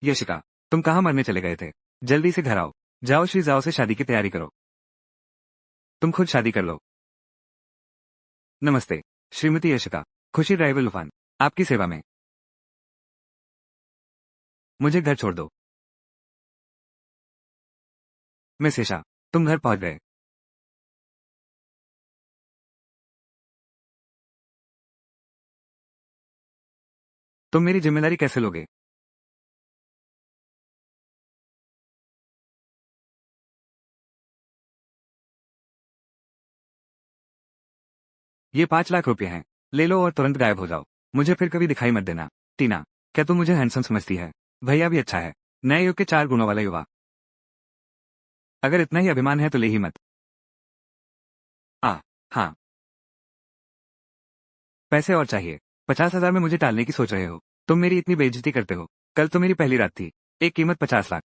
यशिका, तुम कहाँ मरने चले गए थे? जल्दी से घर आओ। जाओ श्री जाओ से शादी की तैयारी करो। तुम खुद शादी कर लो। नमस्ते श्रीमती यशिका, खुशी ड्राइवर लुफान, आपकी सेवा में। मुझे घर छोड़ दो। मिस ईशा, तुम घर पहुंच गए। तुम मेरी जिम्मेदारी कैसे लोगे? ये 5 लाख रुपए हैं। ले लो और तुरंत गायब हो जाओ। मुझे फिर कभी दिखाई मत देना। टीना, क्या तुम मुझे हैंडसम समझती है? भैया भी अच्छा है। नए युग के 4 गुणों वाला युवा। अगर इतना ही अभिमान है तो ले ही मत। हाँ, पैसे और चाहिए। 50,000 में मुझे टालने की सोच रहे हो? तुम मेरी इतनी बेइज्जती करते हो। कल तो मेरी पहली रात थी। एक कीमत 50 लाख।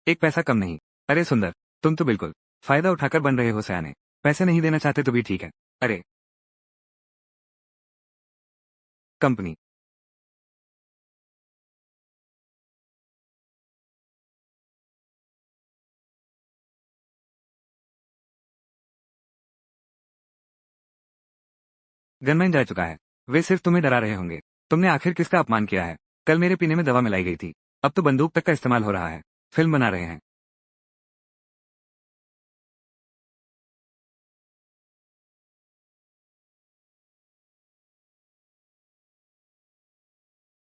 एक पैसा कम नहीं। अरे सुंदर, तुम तो बिल्कुल फायदा उठाकर बन रहे हो सयाने। पैसे नहीं देना चाहते तो भी ठीक है। अरे कंपनी। गनमैन जा चुका है। वे सिर्फ तुम्हें डरा रहे होंगे। तुमने आखिर किसका अपमान किया है? कल मेरे पीने में दवा मिलाई गई थी। अब तो बंदूक तक का इस्तेमाल हो रहा है। फिल्म बना रहे हैं।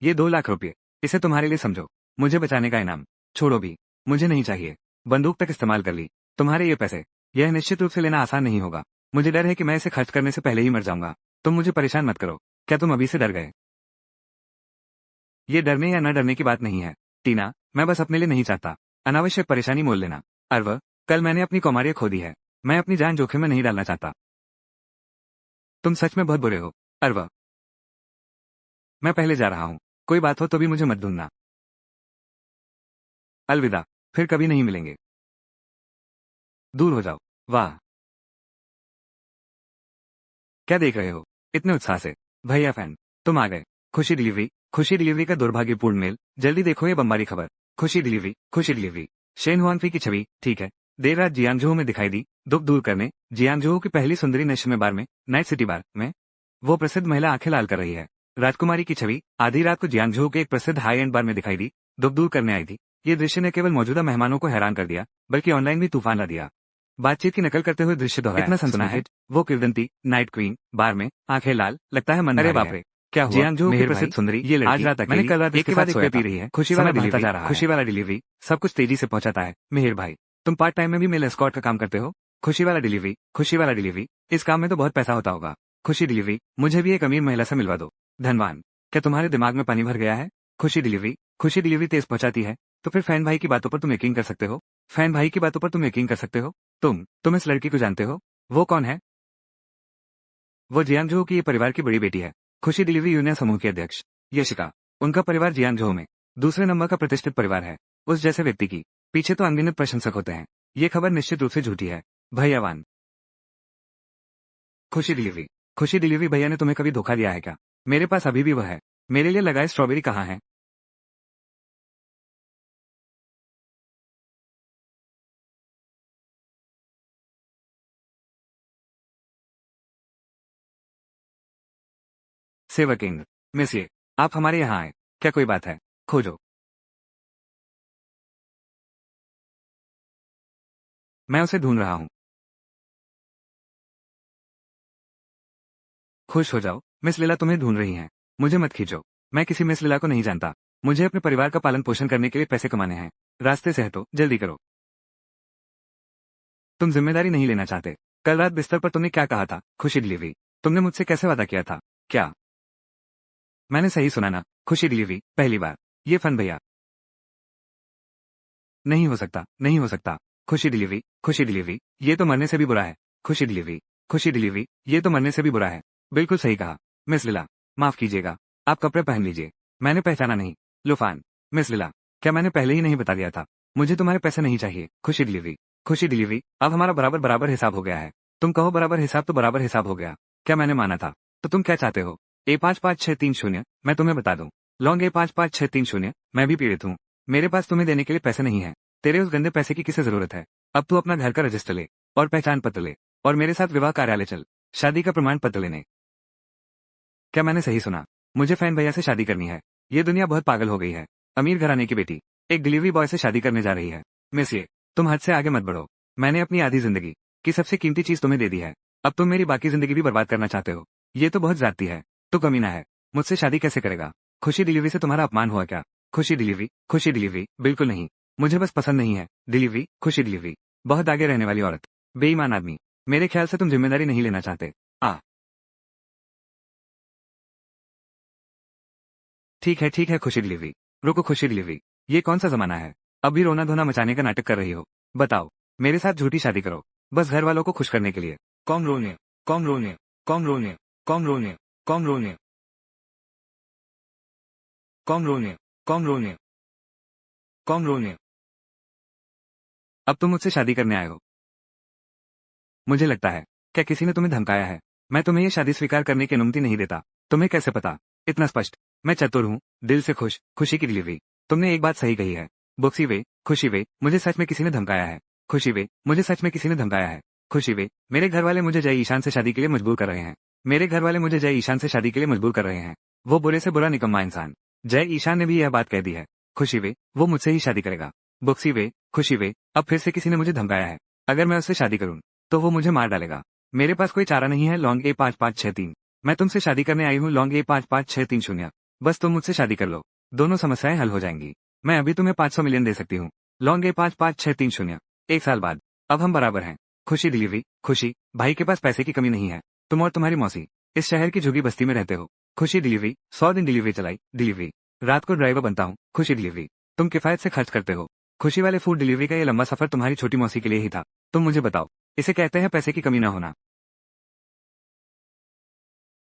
ये 2 लाख रुपए। इसे तुम्हारे लिए समझो। मुझे बचाने का इनाम। छोड़ो भी। मुझे नहीं चाहिए। बंदूक तक इस्तेमाल कर ली। तुम्हारे ये पैसे। यह निश्चित रूप से लेना आसान नहीं होगा। मुझे डर है कि मैं इसे खर्च करने से पहले ही मर जाऊंगा। तुम मुझे परेशान मत करो। क्या तुम अभी से डर गए? ये डरने या न डरने की बात नहीं है। टीना, मैं बस अपने लिए नहीं चाहता अनावश्यक परेशानी मोल लेना। अर्व, कल मैंने अपनी कौमार्य खो दी है। मैं अपनी जान जोखिम में नहीं डालना चाहता। तुम सच में बहुत बुरे हो। अर्व, मैं पहले जा रहा हूँ। कोई बात हो तो भी मुझे मत ढूंढना। अलविदा। फिर कभी नहीं मिलेंगे। दूर हो जाओ। वाह, क्या देख रहे हो इतने उत्साह से? भैया फैन, तुम आ गए। खुशी डिलीवरी का दुर्भाग्यपूर्ण मेल। जल्दी देखो ये बम्बारी खबर। खुशी डिलीवरी। शेन हुआनफी की छवि, ठीक है। देर रात जियांगजो में दिखाई दी। दुख दूर करने जियांगजो की पहली सुंदरी नशे बार में, नाइट सिटी बार में वो प्रसिद्ध महिला आंखें लाल कर रही है। राजकुमारी की छवि आधी रात को जियांगजो के एक प्रसिद्ध हाई एंड बार में दिखाई दी। दुख दूर करने आई थी। ये दृश्य ने केवल मौजूदा मेहमानों को हैरान कर दिया, बल्कि ऑनलाइन भी तूफान ला दिया। बातचीत की नकल करते हुए दृश्य दोहराया। इतना सुना है वो किवदंती नाइट क्वीन बार में आंखें लाल, लगता है मन। अरे बाप रे, क्या हुआ? जियांगजो की प्रसिद्ध सुंदरी ये लड़की आज रात मैंने कल रात एक के बाद एक पी रही है। खुशी वाला डिलीवरी जा रहा है। खुशी वाला डिलीवरी सब कुछ तेजी से पहुंचाता है। मेहर भाई, तुम पार्ट टाइम में भी मेल एस्कॉर्ट का काम करते हो? खुशी वाला डिलीवरी इस काम में तो बहुत पैसा होता होगा। खुशी डिलीवरी, मुझे भी एक अमीर महिला से मिलवा दो। धनवान, क्या तुम्हारे दिमाग में पानी भर गया है? खुशी डिलीवरी तेज पहुंचाती है। तो फिर फैन भाई की बातों पर तुम यकीन कर सकते हो? फैन भाई की बातों पर तुम यकीन कर सकते हो? तुम इस लड़की को जानते हो? वो कौन है? वो जियांगजो की ये परिवार की बड़ी बेटी है। खुशी डिलीवरी यूनियन समूह की अध्यक्ष यशिका। उनका परिवार जियांगजो में दूसरे नंबर का प्रतिष्ठित परिवार है। उस जैसे व्यक्ति की पीछे तो अनगिनत प्रशंसक होते हैं। ये खबर निश्चित रूप से झूठी है। भैयावान। खुशी डिलीवरी भैया ने तुम्हें कभी धोखा दिया है क्या? मेरे पास अभी भी वह है। मेरे लिए लगाए स्ट्रॉबेरी कहाँ है? सेवा केंद्र। मिसिए, आप हमारे यहाँ आए। क्या कोई बात है? खोजो। मैं उसे ढूंढ रहा हूँ। खुश हो जाओ, मिस लीला तुम्हें ढूंढ रही हैं। मुझे मत खींचो। मैं किसी मिस लीला को नहीं जानता। मुझे अपने परिवार का पालन पोषण करने के लिए पैसे कमाने हैं। रास्ते से हटो, जल्दी करो। तुम जिम्मेदारी नहीं लेना चाहते। कल रात बिस्तर पर तुमने क्या कहा था? खुशी डिलीवरी, तुमने मुझसे कैसे वादा किया था? क्या मैंने सही सुना ना? खुशी डिलीवरी पहली बार। ये फन भैया। नहीं हो सकता, नहीं हो सकता। खुशी डिलीवरी ये तो मरने से भी बुरा है। खुशी डिलीवरी ये तो मरने से भी बुरा है। बिल्कुल सही कहा। मिस लीला, माफ कीजिएगा। आप कपड़े पहन लीजिए। मैंने पहचाना नहीं। लुफान। मिस लीला, क्या मैंने पहले ही नहीं बता दिया था? मुझे तुम्हारे पैसे नहीं चाहिए। खुशी डिलीवरी अब हमारा बराबर बराबर हिसाब हो गया है। तुम कहो बराबर हिसाब तो बराबर हिसाब हो गया। क्या मैंने माना था? तो तुम क्या चाहते हो? A5563 मैं तुम्हें बता दूं। Long A5560। मैं भी पीड़ित हूँ। मेरे पास तुम्हें देने के लिए पैसे नहीं है। तेरे उस गंदे पैसे की किसे जरूरत है? अब तू अपना घर का रजिस्टर ले और पहचान पत्र ले और मेरे साथ विवाह कार्यालय चल, शादी का प्रमाण पत्र लेने। क्या मैंने सही सुना? मुझे फैन भैया से शादी करनी है। ये दुनिया बहुत पागल हो गई है। अमीर घराने की बेटी एक डिलीवरी बॉय से शादी करने जा रही है। मिस ये, तुम हद से आगे मत बढ़ो। मैंने अपनी आधी जिंदगी की सबसे कीमती चीज तुम्हें दे दी है। अब तुम मेरी बाकी जिंदगी भी बर्बाद करना चाहते हो। ये तो बहुत ज्यादती है। तो कमीना है। मुझसे शादी कैसे करेगा? खुशी डिलीवरी से तुम्हारा अपमान हुआ क्या? खुशी डिलीवरी बिल्कुल नहीं। मुझे बस पसंद नहीं है डिलीवरी, खुशी डिलीवरी। बहुत आगे रहने वाली औरत, बेईमान आदमी। मेरे ख्याल से तुम जिम्मेदारी नहीं लेना चाहते। आ ठीक है खुशी डिलीवरी। रुको खुशी डिलीवरी, ये कौन सा जमाना है? अभी रोना धोना मचाने का नाटक कर रही हो? बताओ, मेरे साथ झूठी शादी करो बस घर वालों को खुश करने के लिए। कौन रोने, कौन रोने, कौन रोने, कौन रोने, कौन रोने, कौन रोने, कौन रोने, कौन रोने? अब तुम मुझसे शादी करने आए हो? मुझे लगता है, क्या किसी ने तुम्हें धमकाया है? मैं तुम्हें ये शादी स्वीकार करने की अनुमति नहीं देता। तुम्हें कैसे पता? इतना स्पष्ट। मैं चतुर हूँ, दिल से खुश, खुशी की डिलीवरी। तुमने एक बात सही कही है। बुक्सी वे, खुशी वे, मुझे सच में किसी ने धमकाया है। खुशी वे, मुझे सच में किसी ने धमकाया है। खुशी वे, मेरे घर वाले मुझे जय ईशान से शादी के लिए मजबूर कर रहे हैं। मेरे घर वाले मुझे जय ईशान से शादी के लिए मजबूर कर रहे हैं। वो बुरे से बुरा निकम्मा इंसान। जय ईशान ने भी यह बात कह दी है। खुशी वे, वो मुझसे ही शादी करेगा। बुक्सी वे, खुशी वे, अब फिर से किसी ने मुझे धमकाया है। अगर मैं उससे शादी करूं तो वो मुझे मार डालेगा। मेरे पास कोई चारा नहीं है। Long A5563। मैं तुमसे शादी करने आई हूँ। Long A5560। बस तुम मुझसे शादी कर लो, दोनों समस्याएं हल हो जाएंगी। मैं अभी तुम्हें 500 मिलियन दे सकती हूँ। Long A5560। एक साल बाद अब हम बराबर हैं। खुशी डिलीवरी, खुशी भाई के पास पैसे की कमी नहीं है। तुम और तुम्हारी मौसी इस शहर की झुग्गी बस्ती में रहते हो। खुशी डिलीवरी, 100 दिन डिलीवरी चलाई, डिलीवरी। रात को ड्राइवर बनता हूँ। खुशी डिलीवरी, तुम किफायत से खर्च करते हो। खुशी वाले फूड डिलीवरी का ये लंबा सफर तुम्हारी छोटी मौसी के लिए ही था। तुम मुझे बताओ, इसे कहते हैं पैसे की कमी ना होना।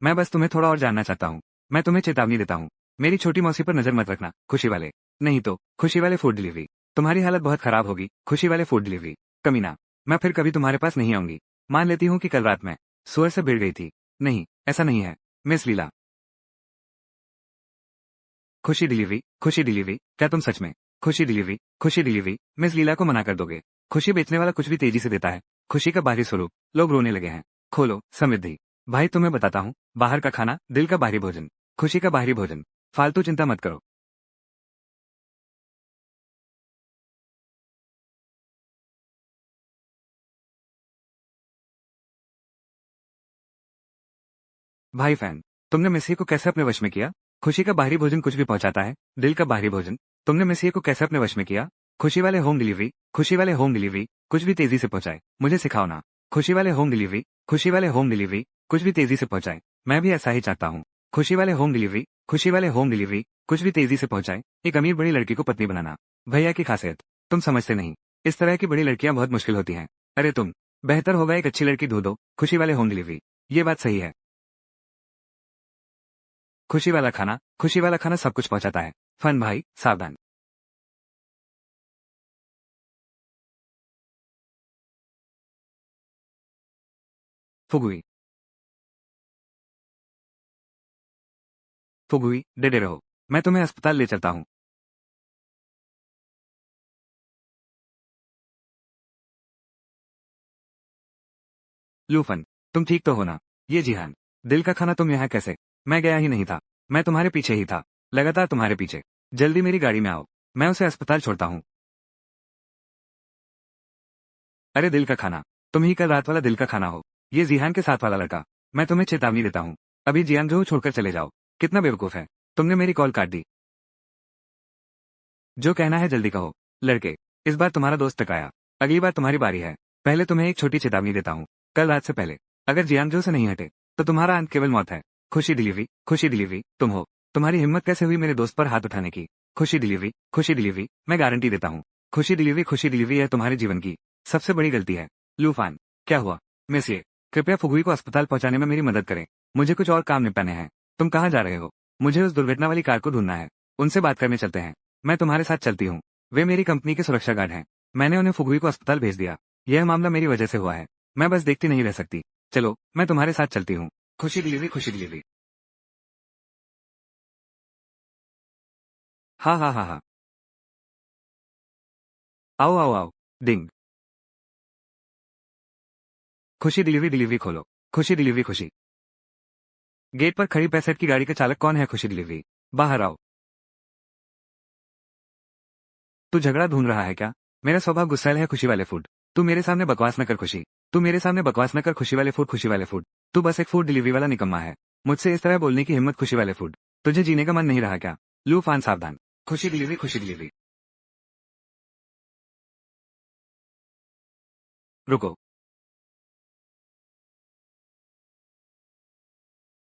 मैं बस तुम्हें थोड़ा और जानना चाहता हूँ। मैं तुम्हें चेतावनी देता हूँ, मेरी छोटी मौसी पर नजर मत रखना। खुशी वाले, नहीं तो खुशी वाले फूड डिलीवरी। तुम्हारी हालत बहुत खराब होगी। खुशी वाले फूड डिलीवरी, कमीना। मैं फिर कभी तुम्हारे पास नहीं आऊंगी। मान लेती हूँ कि कल रात मैं सुअर से भिड़ गई थी। नहीं, ऐसा नहीं है मिस लीला। खुशी डिलीवरी, क्या तुम सच में खुशी डिलीवरी मिस लीला को मना कर दोगे? खुशी बेचने वाला कुछ भी तेजी से देता है। खुशी का बाहरी स्वरूप, लोग रोने लगे हैं। खोलो समृद्धि। भाई तुम्हें बताता हूँ, बाहर का खाना, दिल का बाहरी भोजन, खुशी का बाहरी भोजन। फालतू चिंता मत करो। भाई फैन, तुमने मेसी को कैसे अपने वश में किया? खुशी का बाहरी भोजन कुछ भी पहुंचाता है, दिल का बाहरी भोजन। तुमने मेसी को कैसे अपने वश में किया? खुशी वाले होम डिलीवरी, कुछ भी तेजी से पहुंचाए, मुझे सिखाओ ना। खुशी वाले होम डिलीवरी, कुछ भी तेजी से पहुंचाए। मैं भी ऐसा ही चाहता हूँ। खुशी वाले होम डिलीवरी, कुछ भी तेजी से पहुंचाए। एक अमीर बड़ी लड़की को पत्नी बनाना, भैया की खासियत तुम समझते नहीं। इस तरह की बड़ी लड़कियां बहुत मुश्किल होती हैं। अरे तुम, बेहतर होगा एक अच्छी लड़की ढूंढो। खुशी वाले होम डिलीवरी, ये बात सही है। खुशी वाला खाना सब कुछ पहुंचाता है। फन भाई सावधान। फुगुई, फुगुई डटे रहो, मैं तुम्हें अस्पताल ले चलता हूँ। लूफन, तुम ठीक तो हो ना? ये जिहान, दिल का खाना तुम यहाँ कैसे? मैं गया ही नहीं था। मैं तुम्हारे पीछे ही था, लगातार तुम्हारे पीछे। जल्दी मेरी गाड़ी में आओ, मैं उसे अस्पताल छोड़ता हूँ। अरे दिल का खाना, तुम ही कल रात वाला दिल का खाना हो। ये जिहान के साथ वाला लड़का। मैं तुम्हें चेतावनी देता हूँ, अभी जियांग छोड़कर चले जाओ। कितना बेवकूफ है, तुमने मेरी कॉल काट दी। जो कहना है जल्दी कहो। लड़के, इस बार तुम्हारा दोस्त टकाया। अगली बार तुम्हारी बारी है। पहले तुम्हें एक छोटी चेतावनी देता हूँ, कल रात से पहले अगर जियांगजो से नहीं हटे तो तुम्हारा अंत केवल मौत है। खुशी डिलीवरी, तुम हो। तुम्हारी हिम्मत कैसे हुई मेरे दोस्त पर हाथ उठाने की? खुशी डिलीवरी, मैं गारंटी देता हूँ। खुशी डिलीवरी है तुम्हारे जीवन की सबसे बड़ी गलती है। लूफान, क्या हुआ? मेसिए, कृपया फुगुई को अस्पताल पहुंचाने में मेरी मदद करें। मुझे कुछ और काम निपटाने हैं। तुम कहाँ जा रहे हो? मुझे उस दुर्घटना वाली कार को ढूंढना है। उनसे बात करने चलते हैं। मैं तुम्हारे साथ चलती हूँ। वे मेरी कंपनी के सुरक्षा गार्ड हैं। मैंने उन्हें फुगुई को अस्पताल भेज दिया। यह मामला मेरी वजह से हुआ है। मैं बस देखती नहीं रह सकती। चलो, मैं तुम्हारे साथ चलती हूँ। खुशी डिलीवरी। हाँ हाँ हाँ हाँ। आओ आओ आओ। डिंग। खुशी डिलीवरी डिलीवरी खोलो। खुशी डिलीवरी खुशी। गेट पर खड़ी पैसेट की गाड़ी का चालक कौन है? खुशी डिलीवरी। बाहर आओ। तू झगड़ा ढूंढ रहा है क्या? मेरा स्वभाव गुस्सैल है। खुशी वाले फूड। तू मेरे सामने बकवास न कर खुशी। तू मेरे सामने बकवास न कर। खुशी वाले फूड। खुशी वाले फूड। तू बस एक फूड डिलीवरी वाला निकम्मा है। मुझसे इस तरह बोलने की हिम्मत? खुशी वाले फूड। तुझे जीने का मन नहीं रहा क्या? लूफान सावधान। खुशी डिलीवरी खुशी डिलीवरी। रुको।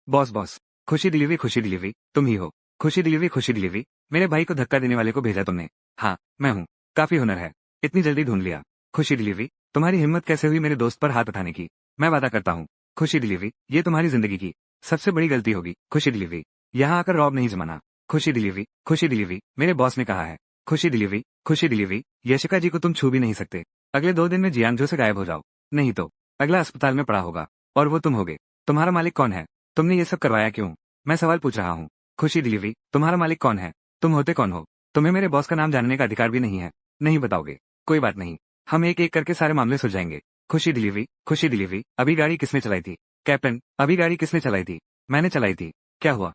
Boss boss. खुशी डिलीवरी तुम ही हो। खुशी डिलीवरी। मेरे भाई को धक्का देने वाले को भेजा तुमने। हाँ मैं हूँ। काफी हुनर है। इतनी जल्दी ढूंढ लिया। खुशी डिलीवरी। तुम्हारी हिम्मत कैसे हुई मेरे दोस्त पर हाथ उठाने की? मैं वादा करता हूँ। खुशी डिलीवरी ये तुम्हारी जिंदगी की सबसे बड़ी गलती होगी। खुशी डिलीवरी। यहाँ आकर रौब नहीं जमाना। खुशी डिलीवरी मेरे बॉस ने कहा है। खुशी डिलीवरी यशिका जी को तुम छू भी नहीं सकते। अगले 2 दिन में जियांगजो से गायब हो जाओ। नहीं तो अगला अस्पताल में पड़ा होगा और वो तुम होगे। तुम्हारा मालिक कौन है? तुमने ये सब करवाया क्यों? मैं सवाल पूछ रहा हूँ। खुशी डिलीवरी तुम्हारा मालिक कौन है? तुम होते कौन हो? तुम्हें मेरे बॉस का नाम जानने का अधिकार भी नहीं है। नहीं बताओगे? कोई बात नहीं। हम एक एक करके सारे मामले सुलझाएंगे। खुशी डिलीवरी अभी गाड़ी किसने चलाई थी? कैप्टन अभी गाड़ी किसने चलाई थी? मैंने चलाई थी। क्या हुआ?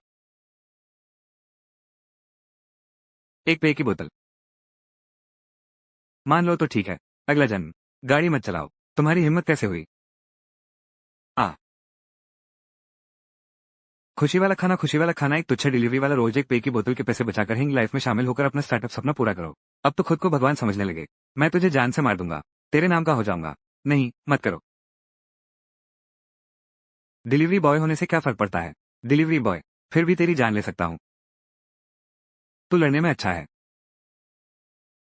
एक पेय की बोतल। मान लो तो ठीक है। अगला जन्म। गाड़ी मत चलाओ। तुम्हारी हिम्मत कैसे हुई? आ खुशी वाला खाना एक तुच्छ डिलीवरी वाला रोज एक पेय की बोतल के पैसे बचाकर हिंग लाइफ में शामिल होकर अपना स्टार्टअप सपना पूरा करो। अब तो खुद को भगवान समझने लगे। मैं तुझे जान से मार दूंगा। तेरे नाम का हो जाऊंगा। नहीं मत करो। डिलीवरी बॉय होने से क्या फर्क पड़ता है? डिलीवरी बॉय फिर भी तेरी जान ले सकता हूँ। तू लड़ने में अच्छा है।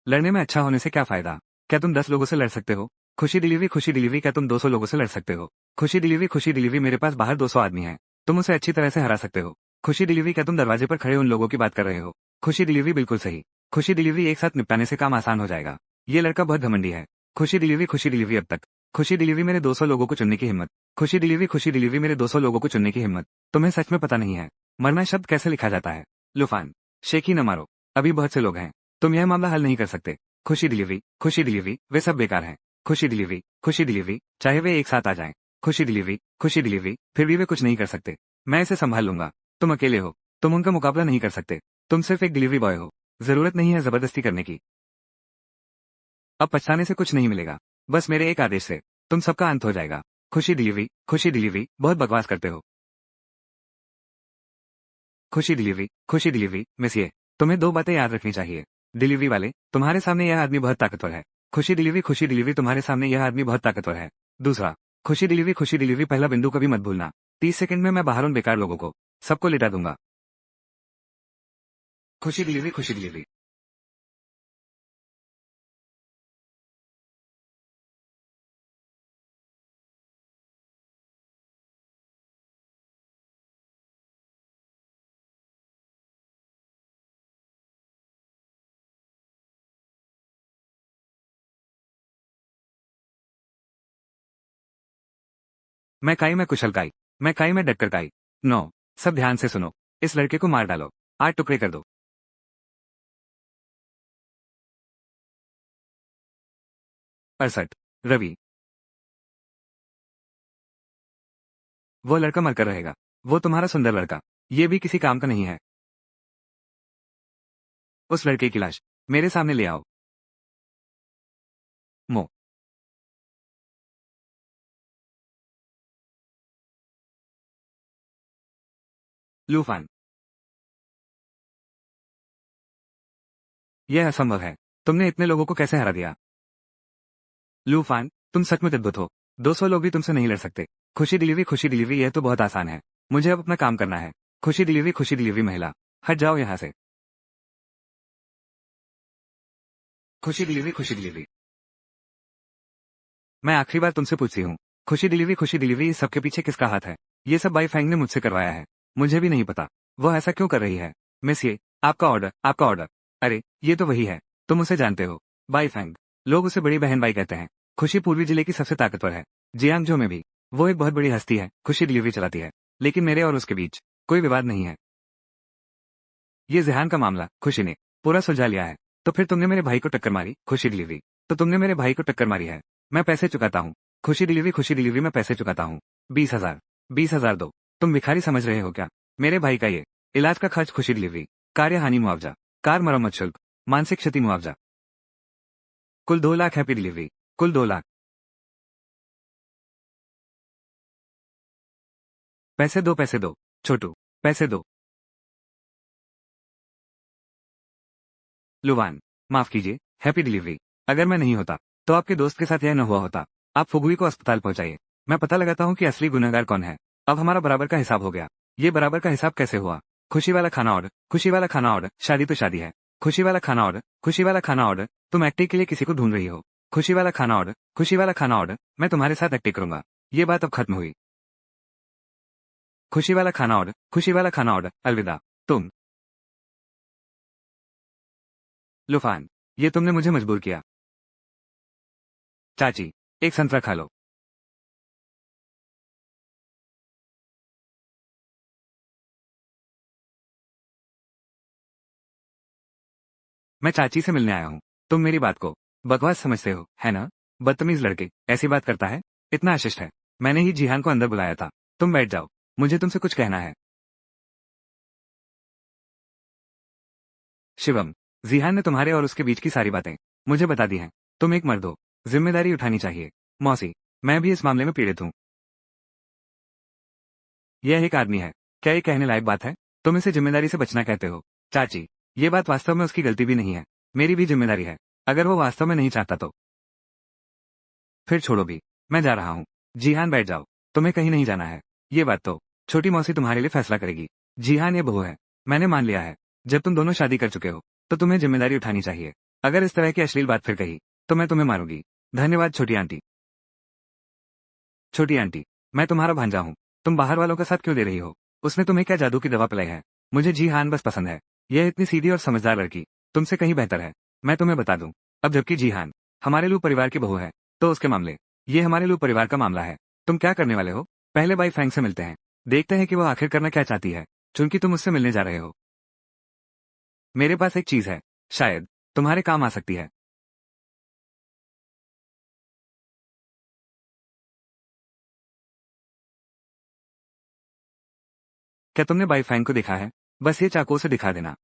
लड़ने में अच्छा होने से क्या फायदा? क्या तुम 10 लोगों से लड़ सकते हो? खुशी डिलीवरी क्या तुम 200 लोगों से लड़ सकते हो? खुशी डिलीवरी मेरे पास बाहर 200 आदमी हैं। तुम उसे अच्छी तरह से हरा सकते हो। खुशी डिलीवरी क्या तुम दरवाजे पर खड़े उन लोगों की बात कर रहे हो? खुशी डिलीवरी बिल्कुल सही। खुशी डिलीवरी एक साथ निपटाने से काम आसान हो जाएगा। ये लड़का बहुत घमंडी है। खुशी डिलीवरी अब तक। खुशी डिलीवरी मेरे 200 लोगों को चुनने की हिम्मत। खुशी डिलीवरी मेरे 200 लोगों को चुनने की हिम्मत। तुम्हें सच में पता नहीं है मरना शब्द कैसे लिखा जाता है? लुफान शेखी न मारो। अभी बहुत से लोग हैं। तुम यह मामला हल नहीं कर सकते। खुशी डिलीवरी वे सब बेकार हैं। खुशी डिलीवरी चाहे वे एक साथ आ जाएं। खुशी डिलीवरी फिर भी वे कुछ नहीं कर सकते। मैं इसे संभाल लूंगा। तुम अकेले हो। तुम उनका मुकाबला नहीं कर सकते। तुम सिर्फ एक डिलीवरी बॉय हो। जरूरत नहीं है जबरदस्ती करने की। अब पछताने से कुछ नहीं मिलेगा। बस मेरे एक आदेश से तुम सबका अंत हो जाएगा। खुशी डिलीवरी बहुत बकवास करते हो। खुशी डिलीवरी मिसिए तुम्हें 2 बातें याद रखनी चाहिए। डिलीवरी वाले तुम्हारे सामने यह आदमी बहुत ताकतवर है। खुशी डिलीवरी तुम्हारे सामने यह आदमी बहुत ताकतवर है। दूसरा खुशी डिलीवरी पहला बिंदु कभी मत भूलना। 30 सेकंड में मैं बाहर उन बेकार लोगों को सबको लिटा दूंगा। खुशी डिलीवरी। मैं काई में डटकर काई। नो। सब ध्यान से सुनो। इस लड़के को मार डालो। 8 टुकड़े कर दो। 68। रवि। वो लड़का मरकर रहेगा। वो तुम्हारा सुंदर लड़का। ये भी किसी काम का नहीं है। उस लड़के की लाश मेरे सामने ले आओ। मो। लूफान। यह असंभव है। तुमने इतने लोगों को कैसे हरा दिया? लूफान तुम सच में अद्भुत हो। 200 लोग भी तुमसे नहीं लड़ सकते। खुशी डिलीवरी यह तो बहुत आसान है। मुझे अब अपना काम करना है। खुशी डिलीवरी महिला हट जाओ यहाँ से। खुशी डिलीवरी मैं आखिरी बार तुमसे पूछती हूँ। खुशी डिलीवरी इस सबके पीछे किसका हाथ है? ये सब बाई फैंग ने मुझसे करवाया है। मुझे भी नहीं पता वो ऐसा क्यों कर रही है। मिस ये आपका ऑर्डर आपका ऑर्डर। अरे ये तो वही है। तुम उसे जानते हो। Bai Fang. लोग उसे बड़ी बहन बाई कहते हैं। खुशी पूर्वी जिले की सबसे ताकतवर है। जियांगजो में भी वो एक बहुत बड़ी हस्ती है। खुशी डिलीवरी चलाती है। लेकिन मेरे और उसके बीच कोई विवाद नहीं है। ये जिहान का मामला खुशी ने पूरा सुलझा लिया है। तो फिर तुमने मेरे भाई को टक्कर मारी, खुशी डिलीवरी। तो तुमने मेरे भाई को टक्कर मारी है, मैं पैसे चुकाता हूँ। खुशी डिलीवरी मैं पैसे चुकाता हूँ। 20,000। 20,000 दो। तुम भिखारी समझ रहे हो क्या? मेरे भाई का ये इलाज का खर्च खुशी डिलीवरी, कार्य हानि मुआवजा, कार मरम्मत शुल्क, मानसिक क्षति मुआवजा, कुल 2 लाख। हैप्पी डिलीवरी, कुल 2 लाख। पैसे दो छोटू, पैसे दो। लुवान, माफ कीजिए, हैप्पी डिलीवरी। अगर मैं नहीं होता तो आपके दोस्त के साथ यह न हुआ होता। आप फुगुई को अस्पताल पहुंचाइए, मैं पता लगाता हूं कि असली गुनहगार कौन है। अब हमारा बराबर का हिसाब हो गया। ये बराबर का हिसाब कैसे हुआ? खुशी वाला खाना ऑर्डर, खुशी वाला खाना ऑर्डर, शादी तो शादी है। खुशी वाला खाना ऑर्डर, खुशी वाला खाना ऑर्डर। तुम एक्टिंग के लिए किसी को ढूंढ रही हो। खुशी वाला खाना ऑर्डर, खुशी वाला खाना ऑर्डर। मैं तुम्हारे साथ एक्टिंग करूंगा। ये बात अब खत्म हुई। खुशी वाला खाना ऑर्डर, खुशी वाला खाना ऑर्डर, अलविदा। तुम लुफान, ये तुमने मुझे मजबूर किया। चाची, एक संतरा खा लो। मैं चाची से मिलने आया हूँ। तुम मेरी बात को बकवास समझते हो, है ना? बदतमीज लड़के ऐसी बात करता है? इतना अशिष्ट है। मैंने ही जिहान को अंदर बुलाया था। तुम बैठ जाओ, मुझे तुमसे कुछ कहना है। शिवम, जिहान ने तुम्हारे और उसके बीच की सारी बातें मुझे बता दी हैं। तुम एक मर्द हो, जिम्मेदारी उठानी चाहिए। मौसी, मैं भी इस मामले में पीड़ित हूँ। यह एक आदमी है, क्या ये कहने लायक बात है? तुम इसे जिम्मेदारी से बचना कहते हो? चाची, ये बात वास्तव में उसकी गलती भी नहीं है, मेरी भी जिम्मेदारी है। अगर वो वास्तव में नहीं चाहता तो फिर छोड़ो भी, मैं जा रहा हूँ। जिहान बैठ जाओ, तुम्हें कहीं नहीं जाना है। ये बात तो छोटी मौसी तुम्हारे लिए फैसला करेगी। जिहान ये बहू है, मैंने मान लिया है। जब तुम दोनों शादी कर चुके हो तो तुम्हें जिम्मेदारी उठानी चाहिए। अगर इस तरह की अश्लील बात फिर कही तो मैं तुम्हें मारूंगी। धन्यवाद छोटी आंटी। छोटी आंटी, मैं तुम्हारा भांजा हूँ। तुम बाहर वालों का साथ क्यों दे रही हो? उसने तुम्हें क्या जादू की दवा पिलाई है? मुझे जिहान बस पसंद है। यह इतनी सीधी और समझदार लड़की तुमसे कहीं बेहतर है। मैं तुम्हें बता दूं, अब जबकि जिहान हमारे लू परिवार की बहू है तो उसके मामले ये हमारे लू परिवार का मामला है। तुम क्या करने वाले हो? पहले बाई फ्रैंक से मिलते हैं, देखते हैं कि वो आखिर करना क्या चाहती है, चूंकि तुम उससे मिलने जा रहे हो। मेरे पास एक चीज है, शायद तुम्हारे काम आ सकती है। क्या तुमने बाई फैंग को देखा है? बस ये चाकू से दिखा देना।